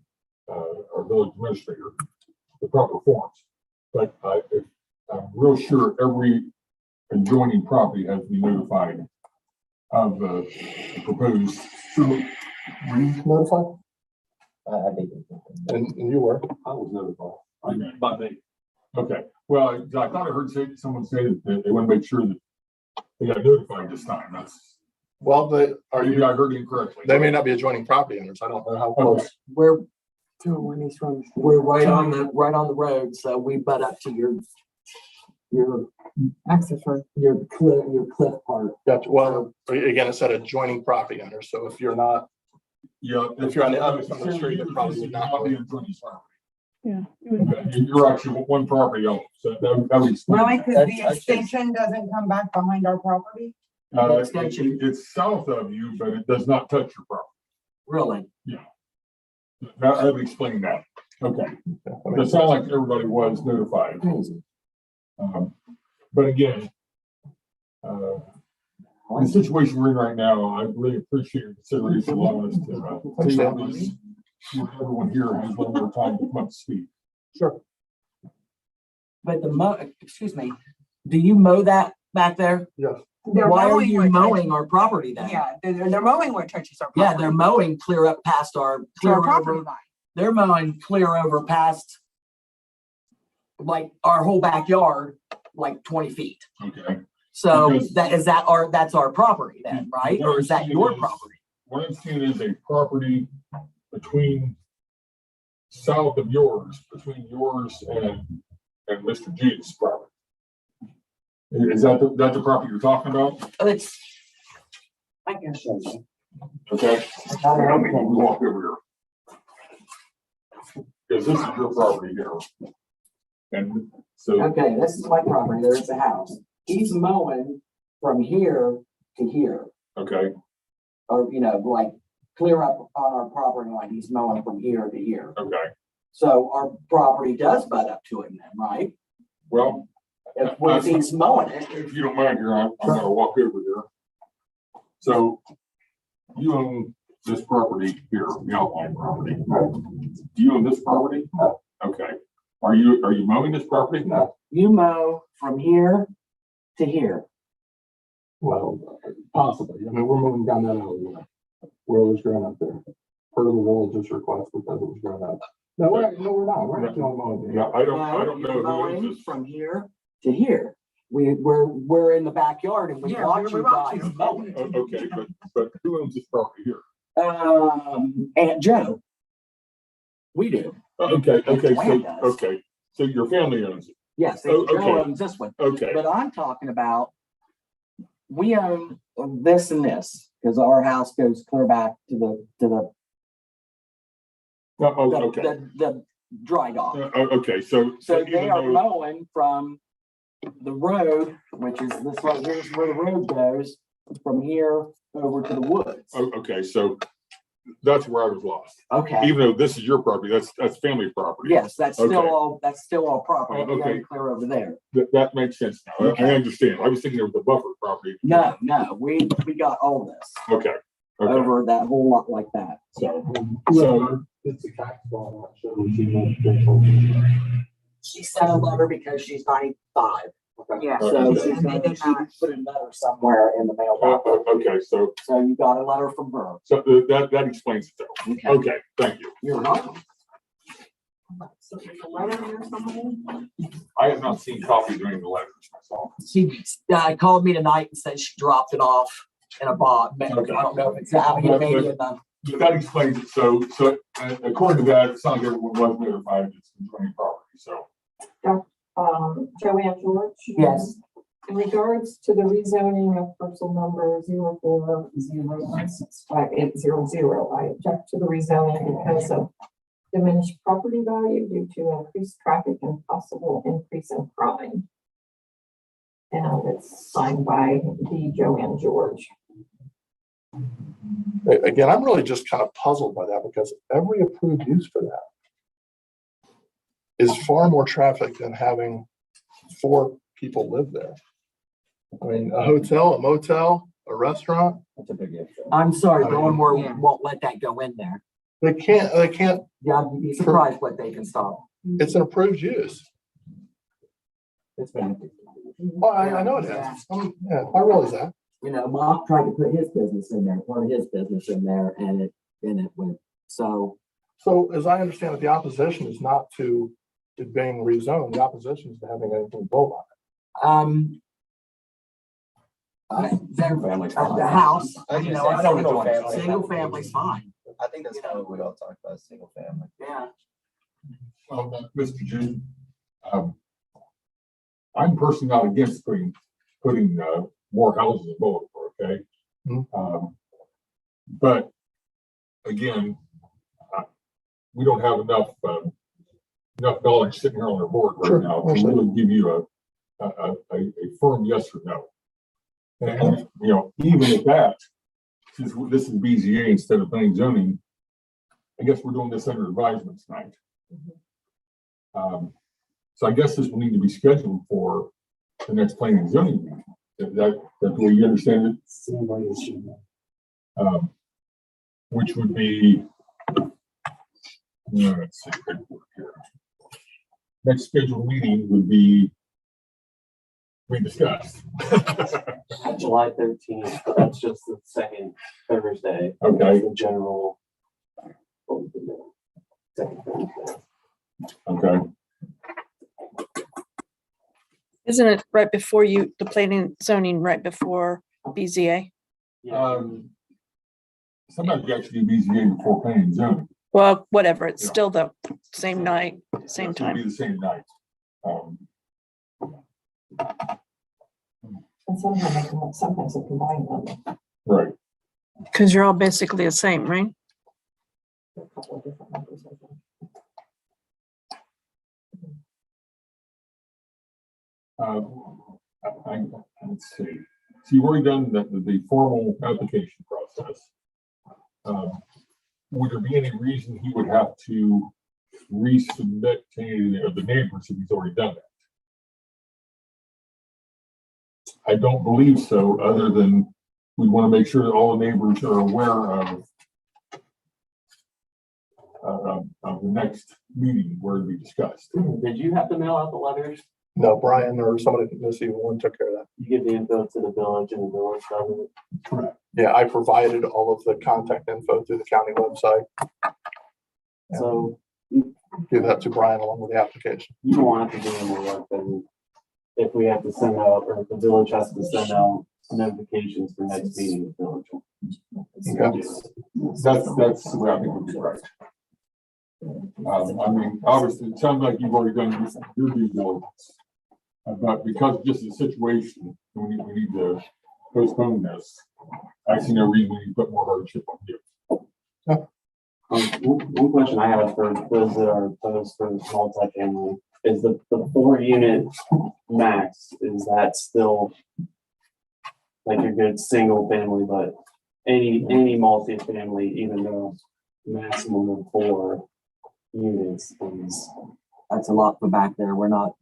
Speaker 3: our village administrator, the proper forms. But I'm real sure every adjoining property has to be notified of the proposed.
Speaker 7: Were you notified?
Speaker 8: I think.
Speaker 7: And you were?
Speaker 10: I was notified.
Speaker 3: Okay.
Speaker 10: By me.
Speaker 3: Okay, well, I thought I heard someone say that they want to make sure that they got notified this time. That's,
Speaker 7: Well,
Speaker 3: maybe I heard incorrectly.
Speaker 7: they may not be adjoining property owners. I don't know how close.
Speaker 6: We're right on the road, so we butt up to your
Speaker 11: Access road.
Speaker 6: your cliff part.
Speaker 7: Gotcha. Well, again, it said adjoining property owners. So if you're not,
Speaker 3: Yeah.
Speaker 7: if you're on the other side of the street, it probably would not be.
Speaker 2: Yeah.
Speaker 3: You're actually one property owner, so that would explain.
Speaker 11: Really, because the extension doesn't come back behind our property?
Speaker 3: It's south of you, but it does not touch your property.
Speaker 6: Really?
Speaker 3: I would explain that. Okay. It sounds like everybody was notified. But again, the situation we're in right now, I really appreciate your consideration allowing us to take this. Everyone here has a little more time to come up to speed.
Speaker 6: Sure. But excuse me, do you mow that back there?
Speaker 7: Yes.
Speaker 11: They're
Speaker 6: Why are
Speaker 11: mowing
Speaker 6: you
Speaker 11: what
Speaker 6: mowing our property then?
Speaker 11: Yeah, they're mowing what touches our
Speaker 6: Yeah,
Speaker 11: property.
Speaker 6: they're mowing clear up past our,
Speaker 11: To
Speaker 6: clear
Speaker 11: our property
Speaker 6: over,
Speaker 11: line.
Speaker 6: they're mowing clear over past like our whole backyard, like 20 feet.
Speaker 3: Okay.
Speaker 6: So
Speaker 3: Because-
Speaker 6: that's our property then, right? Or is that your property?
Speaker 3: What I'm seeing is a property between south of yours, between yours and Mr. G's property. Is that the property you're talking about?
Speaker 6: It's,
Speaker 9: I can show you.
Speaker 3: Okay. Let me walk over here. Because this is your property here. And so,
Speaker 6: okay, this is my property. There's the house. He's mowing from here to here.
Speaker 3: okay,
Speaker 6: Or, like clear up on our property line. He's mowing from here to here.
Speaker 3: okay.
Speaker 6: So our property does butt up to him then, right?
Speaker 3: Well,
Speaker 6: If he's mowing it.
Speaker 3: if you don't mind here, I'm gonna walk over here. So you own this property here, the outline property. Do you own this property? Okay. Are you mowing this property? No.
Speaker 6: You mow from here to here.
Speaker 7: Well, possibly. I mean, we're moving down that alleyway where it was grown up there. Per the village's request because it was grown up. No, we're not. We're actually on mowing.
Speaker 3: Yeah, I don't
Speaker 6: You're
Speaker 3: know who
Speaker 6: mowing
Speaker 3: owns this.
Speaker 6: from here to here. We're in the backyard and we
Speaker 11: Yeah,
Speaker 6: watch
Speaker 11: we
Speaker 6: you
Speaker 11: watch
Speaker 6: guys
Speaker 11: you.
Speaker 6: mow it.
Speaker 3: Okay, but who owns this property here?
Speaker 6: Aunt Joe. We do.
Speaker 3: Okay,
Speaker 6: Wayne does.
Speaker 3: so your family owns it.
Speaker 6: Yes,
Speaker 3: Oh,
Speaker 6: Aunt Joe
Speaker 3: okay.
Speaker 6: owns this one.
Speaker 3: Okay,
Speaker 6: But I'm talking about, we own this and this, because our house goes clear back to the
Speaker 3: okay.
Speaker 6: the dry dock.
Speaker 3: Okay, so
Speaker 6: So
Speaker 3: even
Speaker 6: they are
Speaker 3: though,
Speaker 6: mowing from the road, which is this right here is where the road goes, from here over to the woods.
Speaker 3: okay, so that's where I was lost.
Speaker 6: Okay,
Speaker 3: Even though this is your property, that's family property.
Speaker 6: yes, that's still
Speaker 3: Okay.
Speaker 6: all property. We
Speaker 3: Okay.
Speaker 6: gotta clear over there.
Speaker 3: That makes sense now. I
Speaker 6: Okay.
Speaker 3: understand. I was thinking of the buffer property.
Speaker 6: No, we got all this
Speaker 3: Okay,
Speaker 6: over that whole lot like that.
Speaker 3: so
Speaker 7: It's a tax law. So she
Speaker 6: She sent a letter because she's 95.
Speaker 11: Yeah.
Speaker 6: So
Speaker 3: Okay.
Speaker 6: she's gonna, she put a letter somewhere in the mailbox.
Speaker 3: okay, so
Speaker 6: So you got a letter from her.
Speaker 3: that explains it though.
Speaker 6: Okay.
Speaker 3: Okay, thank you.
Speaker 6: You're welcome.
Speaker 3: I have not seen copies during the letters myself.
Speaker 6: She called me tonight and said she dropped it off in a box. I don't know if it's out here, maybe in the
Speaker 3: that explains it. So according to that, it sounds like everyone was notified it's conjoining property, so.
Speaker 9: Joanne George?
Speaker 6: Yes.
Speaker 9: In regards to the rezoning of parcel number 04065800, I object to the rezoning because of diminished property value due to increased traffic and possible increase in crime. And it's signed by the Joanne George.
Speaker 7: Again, I'm really just kind of puzzled by that because every approved use for that is far more traffic than having 4 people live there. I mean, a hotel, a motel, a restaurant,
Speaker 8: That's a big issue.
Speaker 6: I'm sorry,
Speaker 7: I mean,
Speaker 6: Gilmore
Speaker 11: yeah.
Speaker 6: won't let that go in there.
Speaker 7: they can't,
Speaker 6: Yeah, you'd be surprised what they can stop.
Speaker 7: it's an approved use.
Speaker 8: It's been.
Speaker 7: Oh, I know it is. Yeah, I realize that.
Speaker 6: You know, Mock tried to put his business in there, part of his business in there, and it went, so.
Speaker 7: So as I understand it, the opposition is not to it being rezoned. The opposition is to having anything built on it.
Speaker 8: Single family.
Speaker 6: The house,
Speaker 8: I
Speaker 6: you
Speaker 8: just
Speaker 6: know,
Speaker 8: say
Speaker 6: I
Speaker 8: single
Speaker 6: don't,
Speaker 8: family.
Speaker 6: single family's fine,
Speaker 8: I think that's kind of what we all talked about, single family.
Speaker 6: yeah.
Speaker 3: Well, Mr. June, I'm personally not against putting more houses in Boulevard, okay?
Speaker 7: Mhm.
Speaker 3: But again, we don't have enough knowledge sitting here on our board right
Speaker 7: Sure,
Speaker 3: now to
Speaker 7: understand.
Speaker 3: really give you a firm yes or no. And, you know, even at that, since this is BZA instead of planning zoning, I guess we're doing this under advisement tonight. So I guess this will need to be scheduled for the next planning and zoning meeting. Is that the way you understand it? Which would be, let's see, here. Next scheduled meeting would be, we discussed.
Speaker 4: July 13th, but that's just the second Thursday.
Speaker 3: Okay.
Speaker 4: The general. Second Thursday.
Speaker 3: Okay.
Speaker 2: Isn't it right before the planning zoning, right before BZA?
Speaker 3: Sometimes you actually do BZA before planning and zoning.
Speaker 2: Well, whatever, it's
Speaker 3: Yeah.
Speaker 2: still the same night, same
Speaker 3: So it'll be
Speaker 2: time.
Speaker 3: the same night.
Speaker 9: And sometimes they combine them.
Speaker 3: Right.
Speaker 2: Because you're all basically the same, right?
Speaker 9: A couple of different numbers, I think.
Speaker 3: Let's see. So you've already done the formal application process. Would there be any reason he would have to resubmit to any of the neighbors if he's already done that? I don't believe so, other than we want to make sure that all the neighbors are aware of the next meeting where to be discussed.
Speaker 4: Did you have to mail out the letters?
Speaker 7: No, Brian or somebody from this even one took care of that.
Speaker 4: You give the info to the village and the village does it?
Speaker 7: Correct. Yeah, I provided all of the contact info through the county website.
Speaker 4: So
Speaker 7: Give that to Brian along with the application.
Speaker 4: you don't have to do any more work than if we have to send out, or if the village has to send out notifications for next meeting, the village.
Speaker 7: Okay.
Speaker 3: That's the way I think would be right. I mean, obviously, it sounds like you've already done your due diligence. But because just the situation, we need to postpone this. I see no reason we need to put more hardship on you.
Speaker 4: One question I have for those that are opposed for multifamily is the 4-unit max, is that still like a good single family, but any multifamily, even though maximum of 4 units is.
Speaker 6: That's a lot for back there, we're not,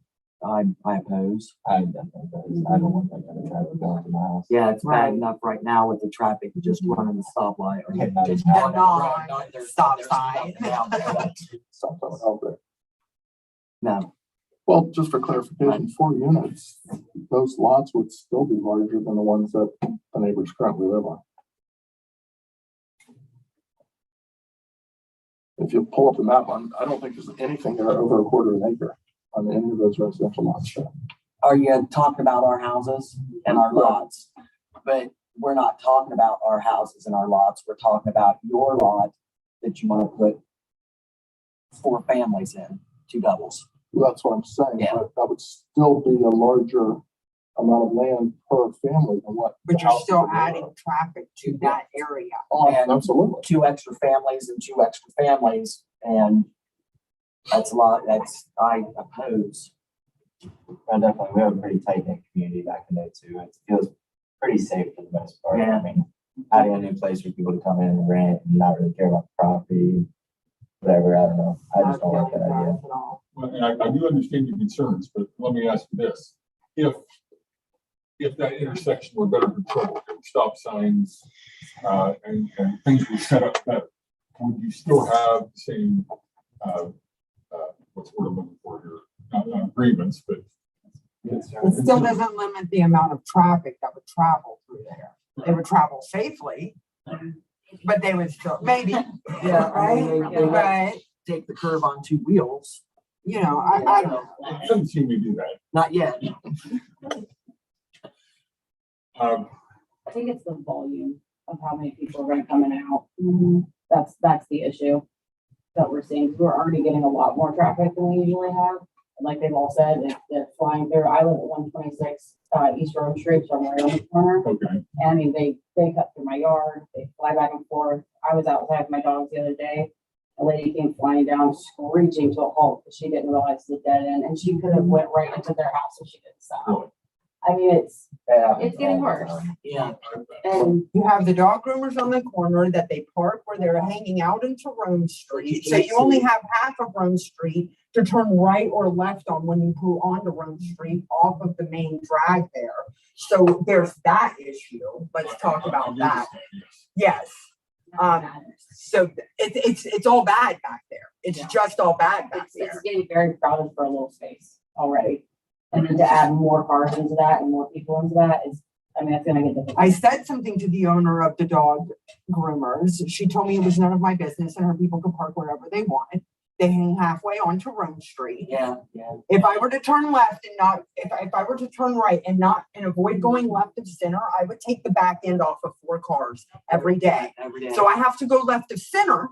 Speaker 6: I oppose. I definitely oppose, I don't want that kind of traffic going to my house. Yeah, it's bad enough right now with the traffic, just running the stoplight. or just
Speaker 11: The
Speaker 6: going down the road, not there's-
Speaker 11: stop
Speaker 6: there's
Speaker 11: sign.
Speaker 6: nothing out there that's-
Speaker 7: Something out there.
Speaker 6: No,
Speaker 7: Well, just for clarification, 4 units, those lots would still be larger than the ones that the neighbors currently live on. If you pull up the map on, I don't think there's anything there over 1/4 acre on any of those residential lots.
Speaker 6: are you talking about our houses and our lots? But we're not talking about our houses and our lots. We're talking about your lot that you want to put 4 families in, 2 doubles.
Speaker 7: That's what I'm saying,
Speaker 6: Yeah.
Speaker 7: but that would still be a larger amount of land per family than what.
Speaker 11: But
Speaker 7: the
Speaker 11: you're
Speaker 7: houses
Speaker 11: still
Speaker 7: are.
Speaker 11: adding traffic to that area.
Speaker 7: Oh,
Speaker 6: And
Speaker 7: absolutely.
Speaker 6: 2 extra families and 2 extra families, and that's a lot. I oppose.
Speaker 12: Definitely, we have a pretty tight knit community back in there too. It feels pretty safe for the most part.
Speaker 6: Yeah.
Speaker 12: I mean, having a new place for people to come in and rent and not really care about the property, whatever. I don't know. I just don't like that idea.
Speaker 3: Well, and I do understand your concerns, but let me ask you this. If that intersection were better controlled, if stop signs, and things were set up better, would you still have the same, what's the word I'm looking for here? Not grievance, but.
Speaker 11: It still doesn't limit the amount of traffic that would travel through there. They would travel safely, but they would still, maybe,
Speaker 6: Yeah, I mean, they
Speaker 11: but,
Speaker 6: take the curve on 2 wheels.
Speaker 11: you know, I don't know.
Speaker 3: It doesn't seem to do that.
Speaker 6: Not yet.
Speaker 13: I think it's the volume of how many people are gonna come in and out. That's the issue that we're seeing. We're already getting a lot more traffic than we usually have. Like they've all said, it's flying through. I live at 126 East Road Street, so I'm right on the corner.
Speaker 3: Okay.
Speaker 13: And I mean, they cut through my yard, they fly back and forth. I was outside with my dogs the other day. A lady came flying down, screeching to a halt because she didn't realize the dead end, and she could have went right into their house if she didn't stop. I mean, it's getting worse.
Speaker 6: Yeah.
Speaker 13: And
Speaker 11: You have the dog groomers on the corner that they park where they're hanging out into Rome Street. So you only have half of Rome Street to turn right or left on when you pull onto Rome Street off of the main drag there. So there's that issue. Let's talk about that. Yes. So it's all bad back there. It's just all bad back
Speaker 13: it's
Speaker 11: there.
Speaker 13: getting very crowded for a little space already. And then to add more cars into that and more people into that is, I mean, it's gonna get difficult.
Speaker 11: I said something to the owner of the dog groomers. She told me it was none of my business and her people could park wherever they wanted. They hang halfway onto Rome Street.
Speaker 6: Yeah.
Speaker 11: If I were to turn left and not, if I were to turn right and avoid going left of center, I would take the back end off of 4 cars every day. So I have to go left of center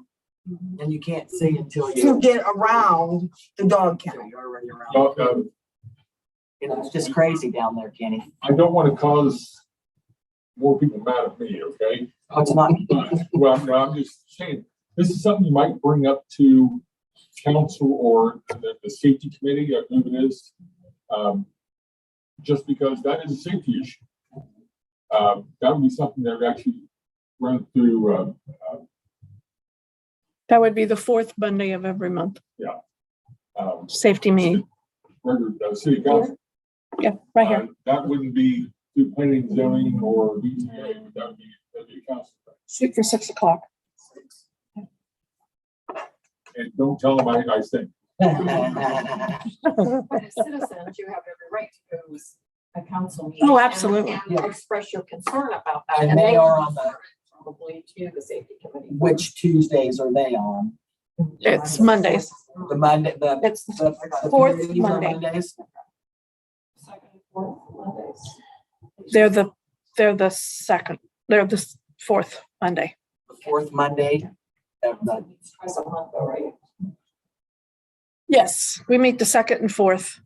Speaker 6: And you can't see until
Speaker 11: to
Speaker 6: you.
Speaker 11: get around the dog kennel.
Speaker 6: You're already around.
Speaker 3: Well,
Speaker 6: You know, it's just crazy down there, Kenny.
Speaker 3: I don't want to cause more people mad at me, okay?
Speaker 6: Oh, it's not.
Speaker 3: Well, no, I'm just saying, this is something you might bring up to council or the safety committee, I believe it is. Just because that is a safety issue. That would be something that would actually run through,
Speaker 2: That would be the 4th Monday of every month, safety meeting.
Speaker 3: regular, city council.
Speaker 2: Yeah, right here.
Speaker 3: That wouldn't be through planning, zoning, or BZA, that'd be a council.
Speaker 2: Shoot for 6 o'clock.
Speaker 3: And don't tell them I think.
Speaker 9: But as citizens, you have every right to go to a council meeting.
Speaker 2: Oh, absolutely.
Speaker 9: And express your concern about that.
Speaker 6: And they are on
Speaker 9: the. Probably to the safety committee.
Speaker 6: Which Tuesdays are they on?
Speaker 2: It's Mondays.
Speaker 6: The Monday,
Speaker 2: It's
Speaker 6: the
Speaker 2: 4th
Speaker 6: committees are
Speaker 2: Monday.
Speaker 6: Mondays?
Speaker 9: Second, fourth Mondays.
Speaker 2: They're the 2nd. They're the 4th Monday.
Speaker 6: The 4th Monday of the.
Speaker 9: Twice a month, though, right?
Speaker 2: Yes, we meet the 2nd and 4th.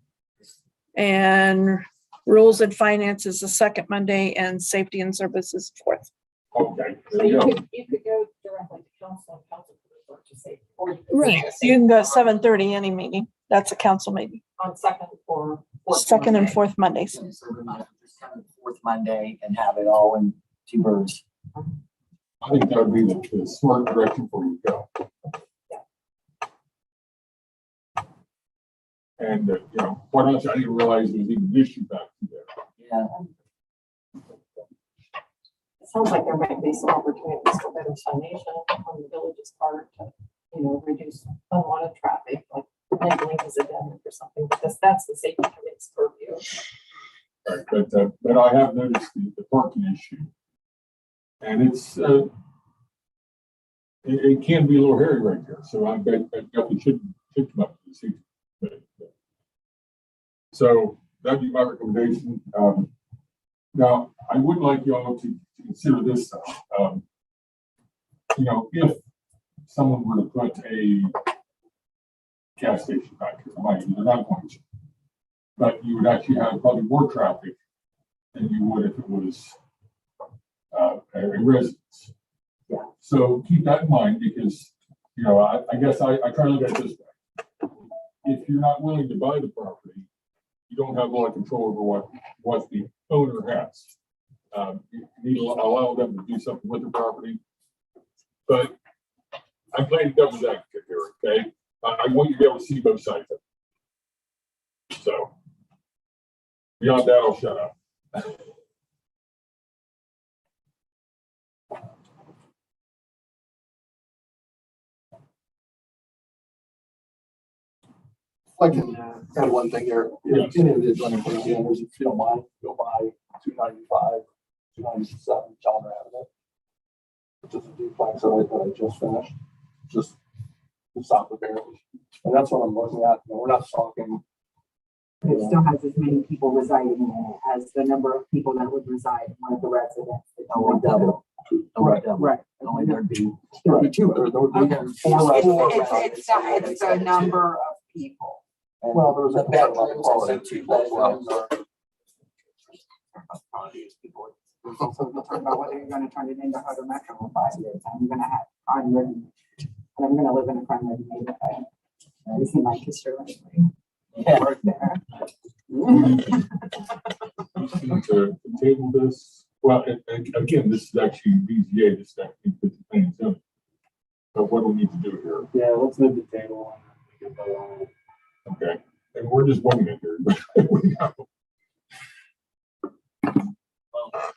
Speaker 2: And rules and finance is the 2nd Monday and safety and services 4th.
Speaker 3: Okay.
Speaker 9: So
Speaker 3: There you go.
Speaker 9: you could go directly to council and council could report to safety. Or you could
Speaker 2: Right.
Speaker 9: say
Speaker 2: You can go 7:30 any meeting. That's a council meeting.
Speaker 9: on second or. fourth
Speaker 2: 2nd and
Speaker 9: Monday.
Speaker 2: 4th Mondays.
Speaker 6: So we're not just have the 4th Monday and have it all in 2 birds.
Speaker 3: I think that would be the smart direction for you to go. And, quite honestly, I didn't realize there was even an issue back there.
Speaker 6: Yeah.
Speaker 9: It sounds like there might be some opportunities for better signation on the village's part to, reduce unwanted traffic, like labeling as a dead end or something, because that's the safety committee's purview.
Speaker 3: Right, but I have noticed the parking issue. And it can be a little hairy right there, so I bet definitely should come up to the safety committee. So that'd be my recommendation. Now, I would like y'all to consider this stuff. You know, if someone were to put a gas station back here, mind you, they're not going to, but you would actually have probably more traffic than you would if it was a residence.
Speaker 6: Yeah.
Speaker 3: So keep that in mind because, you know, I guess I try to look at it this way. If you're not willing to buy the property, you don't have a lot of control over what the owner has. You need to allow them to do something with the property. But I'm playing devil's advocate here, okay? I want you to be able to see both sides of it. So beyond that, I'll shut up.
Speaker 7: I can add one thing here.
Speaker 3: Yes.
Speaker 7: Any of the adjoining property owners, if you don't mind, go by 295, 297 Chalmers Avenue, which is a duplex that I just finished, just south of there. And that's what I'm looking at. You know, we're not talking.
Speaker 11: It still has as many people residing in it as the number of people that would reside in one of the residents.
Speaker 12: Only double.
Speaker 7: Right,
Speaker 11: Right.
Speaker 12: Only there'd be.
Speaker 7: There would be two, there would be
Speaker 11: Okay.
Speaker 7: four residents.
Speaker 11: It's a number of people.
Speaker 7: Well, there was a
Speaker 12: The
Speaker 7: concern about
Speaker 12: bedrooms,
Speaker 7: quality.
Speaker 12: so two bedrooms.
Speaker 11: We're talking about whether you're gonna turn it into Hutter Metro in 5 years. I'm gonna have crime ridden, and I'm gonna live in a crime ridden neighborhood. You see my sister lately.
Speaker 12: Yeah.
Speaker 11: Right there.
Speaker 3: To table this, well, and again, this is actually BZA, this is actually 50 planning zone. But what do we need to do here?
Speaker 4: Yeah, let's move the table and we can vote on it.
Speaker 3: Okay, and we're just winging it here.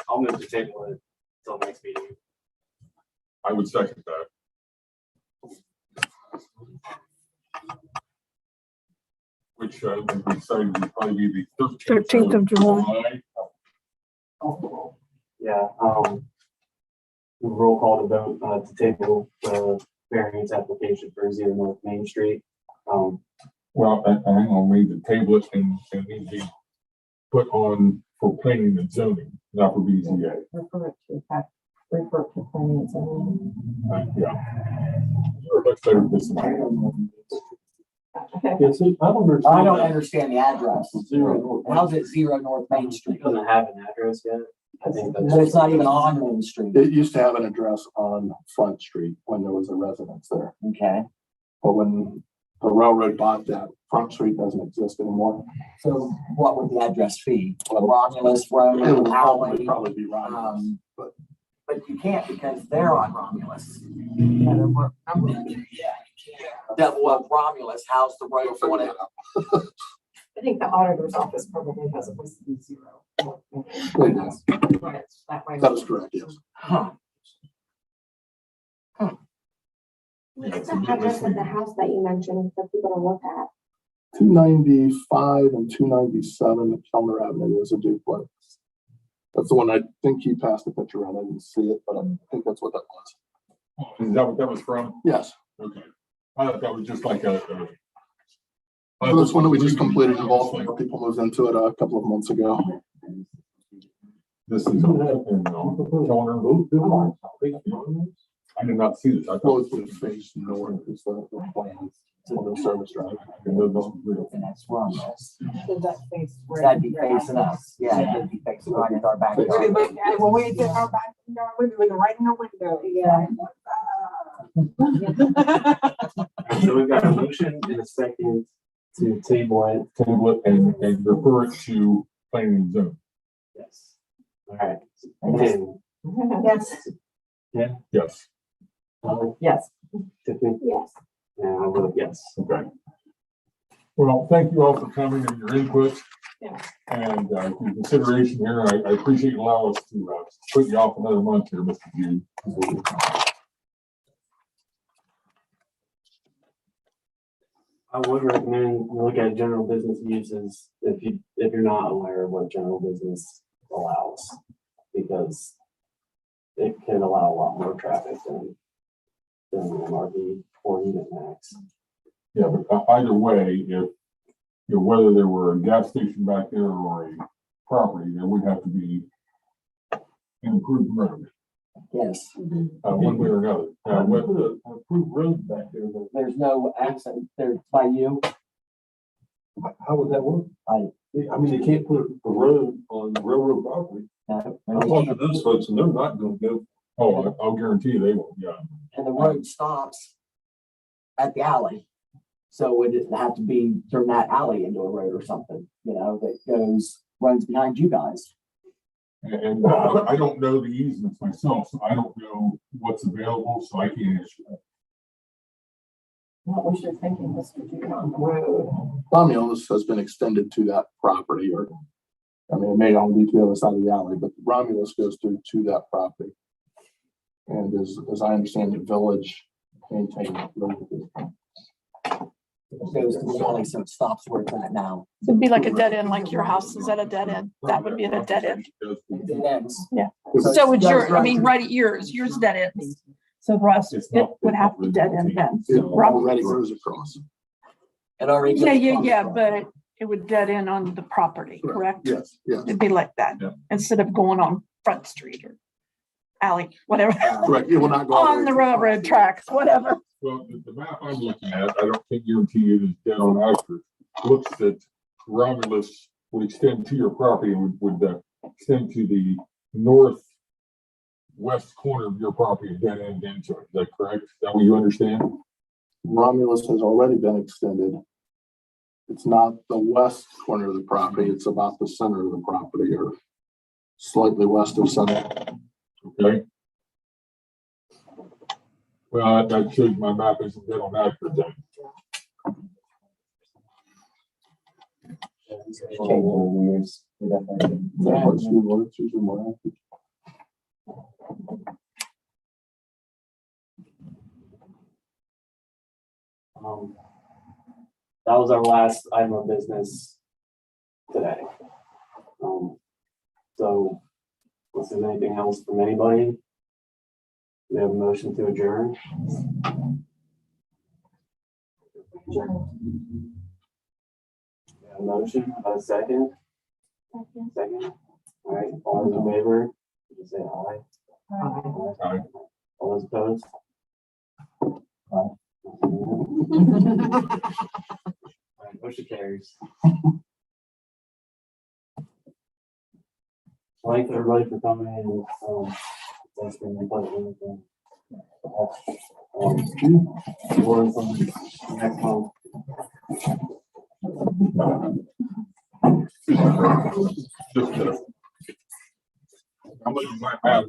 Speaker 4: I'll move the table until next meeting.
Speaker 3: I would second that. Which we decided would probably be the
Speaker 2: 13th of July.
Speaker 4: Yeah, roll call to vote, to table the variance application for 0 North Main Street.
Speaker 3: Well, I'm gonna read the table it and need to be put on for planning and zoning, not for BZA.
Speaker 9: Refer it to planning and zoning.
Speaker 3: Yeah. Or much better this one.
Speaker 10: Yeah, see, I don't
Speaker 12: I
Speaker 10: understand.
Speaker 12: don't understand the address.
Speaker 10: Zero.
Speaker 12: How's it 0 North Main Street?
Speaker 4: It doesn't have an address yet. I think
Speaker 12: So
Speaker 4: that's.
Speaker 12: it's not even on Main Street.
Speaker 7: It used to have an address on Front Street when there was a residence there.
Speaker 12: Okay,
Speaker 7: But when the railroad bought that, Front Street doesn't exist anymore.
Speaker 12: so what would the address be? Romulus Road,
Speaker 7: It would
Speaker 12: Alley?
Speaker 7: probably be Romulus.
Speaker 12: But you can't because they're on Romulus. Double up Romulus, how's the road for it?
Speaker 9: I think the auditor's office probably has it listed as 0.
Speaker 7: It does.
Speaker 9: That way.
Speaker 7: That is correct, yes.
Speaker 12: Huh.
Speaker 14: What's the address of the house that you mentioned for people to look at?
Speaker 7: 295 and 297 at Kellner Avenue is a duplex. That's the one I think he passed the picture on. I didn't see it, but I think that's what that was.
Speaker 3: Is that what that was from?
Speaker 7: Yes.
Speaker 3: Okay. I thought that was just like a.
Speaker 7: This one that we just completed in Baltimore. People moved into it a couple of months ago.
Speaker 3: This is. I did not see this. I
Speaker 7: Well,
Speaker 3: thought
Speaker 7: it's been faced north is the plans on the service drive.
Speaker 12: And that's Romulus.
Speaker 11: So that face where-
Speaker 12: That'd be facing us. Yeah, it'd be facing right at our
Speaker 11: When we
Speaker 12: backyard.
Speaker 11: look at it, when we did our back window, we were right in the window.
Speaker 9: Yeah.
Speaker 4: So we've got a motion and a second to table it.
Speaker 3: Table it and refer it to planning and zoning.
Speaker 4: Yes. All right. And
Speaker 11: Yes.
Speaker 3: Yes.
Speaker 9: Yes.
Speaker 4: Tiffany,
Speaker 14: Yes.
Speaker 4: and I vote yes.
Speaker 3: Okay. Well, thank you all for coming and your input.
Speaker 9: Yeah.
Speaker 3: And your consideration here. I appreciate you allowing us to put you off another month here, Mr. Jude.
Speaker 4: I would recommend you look at general business uses if you're not aware of what general business allows, because it can allow a lot more traffic than an RV or unit max.
Speaker 3: Yeah, but either way, if, you know, whether there were a gas station back there or a property, there would have to be an improved road,
Speaker 12: Yes,
Speaker 3: one way or another.
Speaker 10: We put a approved road back there, though.
Speaker 12: there's no accent there by you.
Speaker 10: How would that work?
Speaker 12: I
Speaker 10: mean, they can't put a road on railroad property. I talked to those folks and they're not gonna go.
Speaker 3: Oh, I'll guarantee you they will, yeah.
Speaker 12: And the road stops at the alley. So it would have to be, turn that alley into a road or something, that runs behind you guys.
Speaker 3: And I don't know the easements myself, so I don't know what's available, so I can't answer that.
Speaker 9: What was your thinking, Mr. Jukon? Road.
Speaker 7: Romulus has been extended to that property, or, I mean, it may only be to the other side of the alley, but Romulus goes through to that property. And as I understand it, village maintains the road.
Speaker 12: It goes to the alley, so it stops where it's at now.
Speaker 2: It'd be like a dead end, like your house is at a dead end. That would be at a dead end.
Speaker 12: It ends.
Speaker 2: Yeah.
Speaker 12: So
Speaker 2: So would
Speaker 12: it
Speaker 2: your,
Speaker 12: goes
Speaker 2: I mean,
Speaker 12: to-
Speaker 2: right at yours dead ends. So Russ, it would have to dead end then.
Speaker 7: It already goes across.
Speaker 12: It already. goes
Speaker 2: Yeah,
Speaker 12: across.
Speaker 2: yeah, but it would dead end on the property, correct?
Speaker 7: Yes, yes.
Speaker 2: It'd be like that,
Speaker 3: Yeah.
Speaker 2: instead of going on Front Street or alley, whatever,
Speaker 7: Correct. It will not go. all
Speaker 2: on the railroad tracks, whatever.
Speaker 3: Well, the map I'm looking at, I don't think guarantee you is dead on accurate. Looks that Romulus would extend to your property and would extend to the northwest corner of your property and dead end into it. Is that correct? Is that what you understand?
Speaker 7: Romulus has already been extended. It's not the west corner of the property, it's about the center of the property, or slightly west of center.
Speaker 3: Okay. Well, that shows my map isn't dead on accurate then.
Speaker 12: Change over the years. We definitely-
Speaker 7: Yeah, it's usually more active.
Speaker 4: That was our last item of business today. So, is there anything else from anybody? We have a motion to adjourn. We have a motion, a second. Second. All right, all those in favor, just say aye.
Speaker 3: Aye.
Speaker 4: All those opposed? All right, motion carries. Thanks everybody for coming in. Thanks for your input and everything. More from next month.
Speaker 3: I'm looking at my map.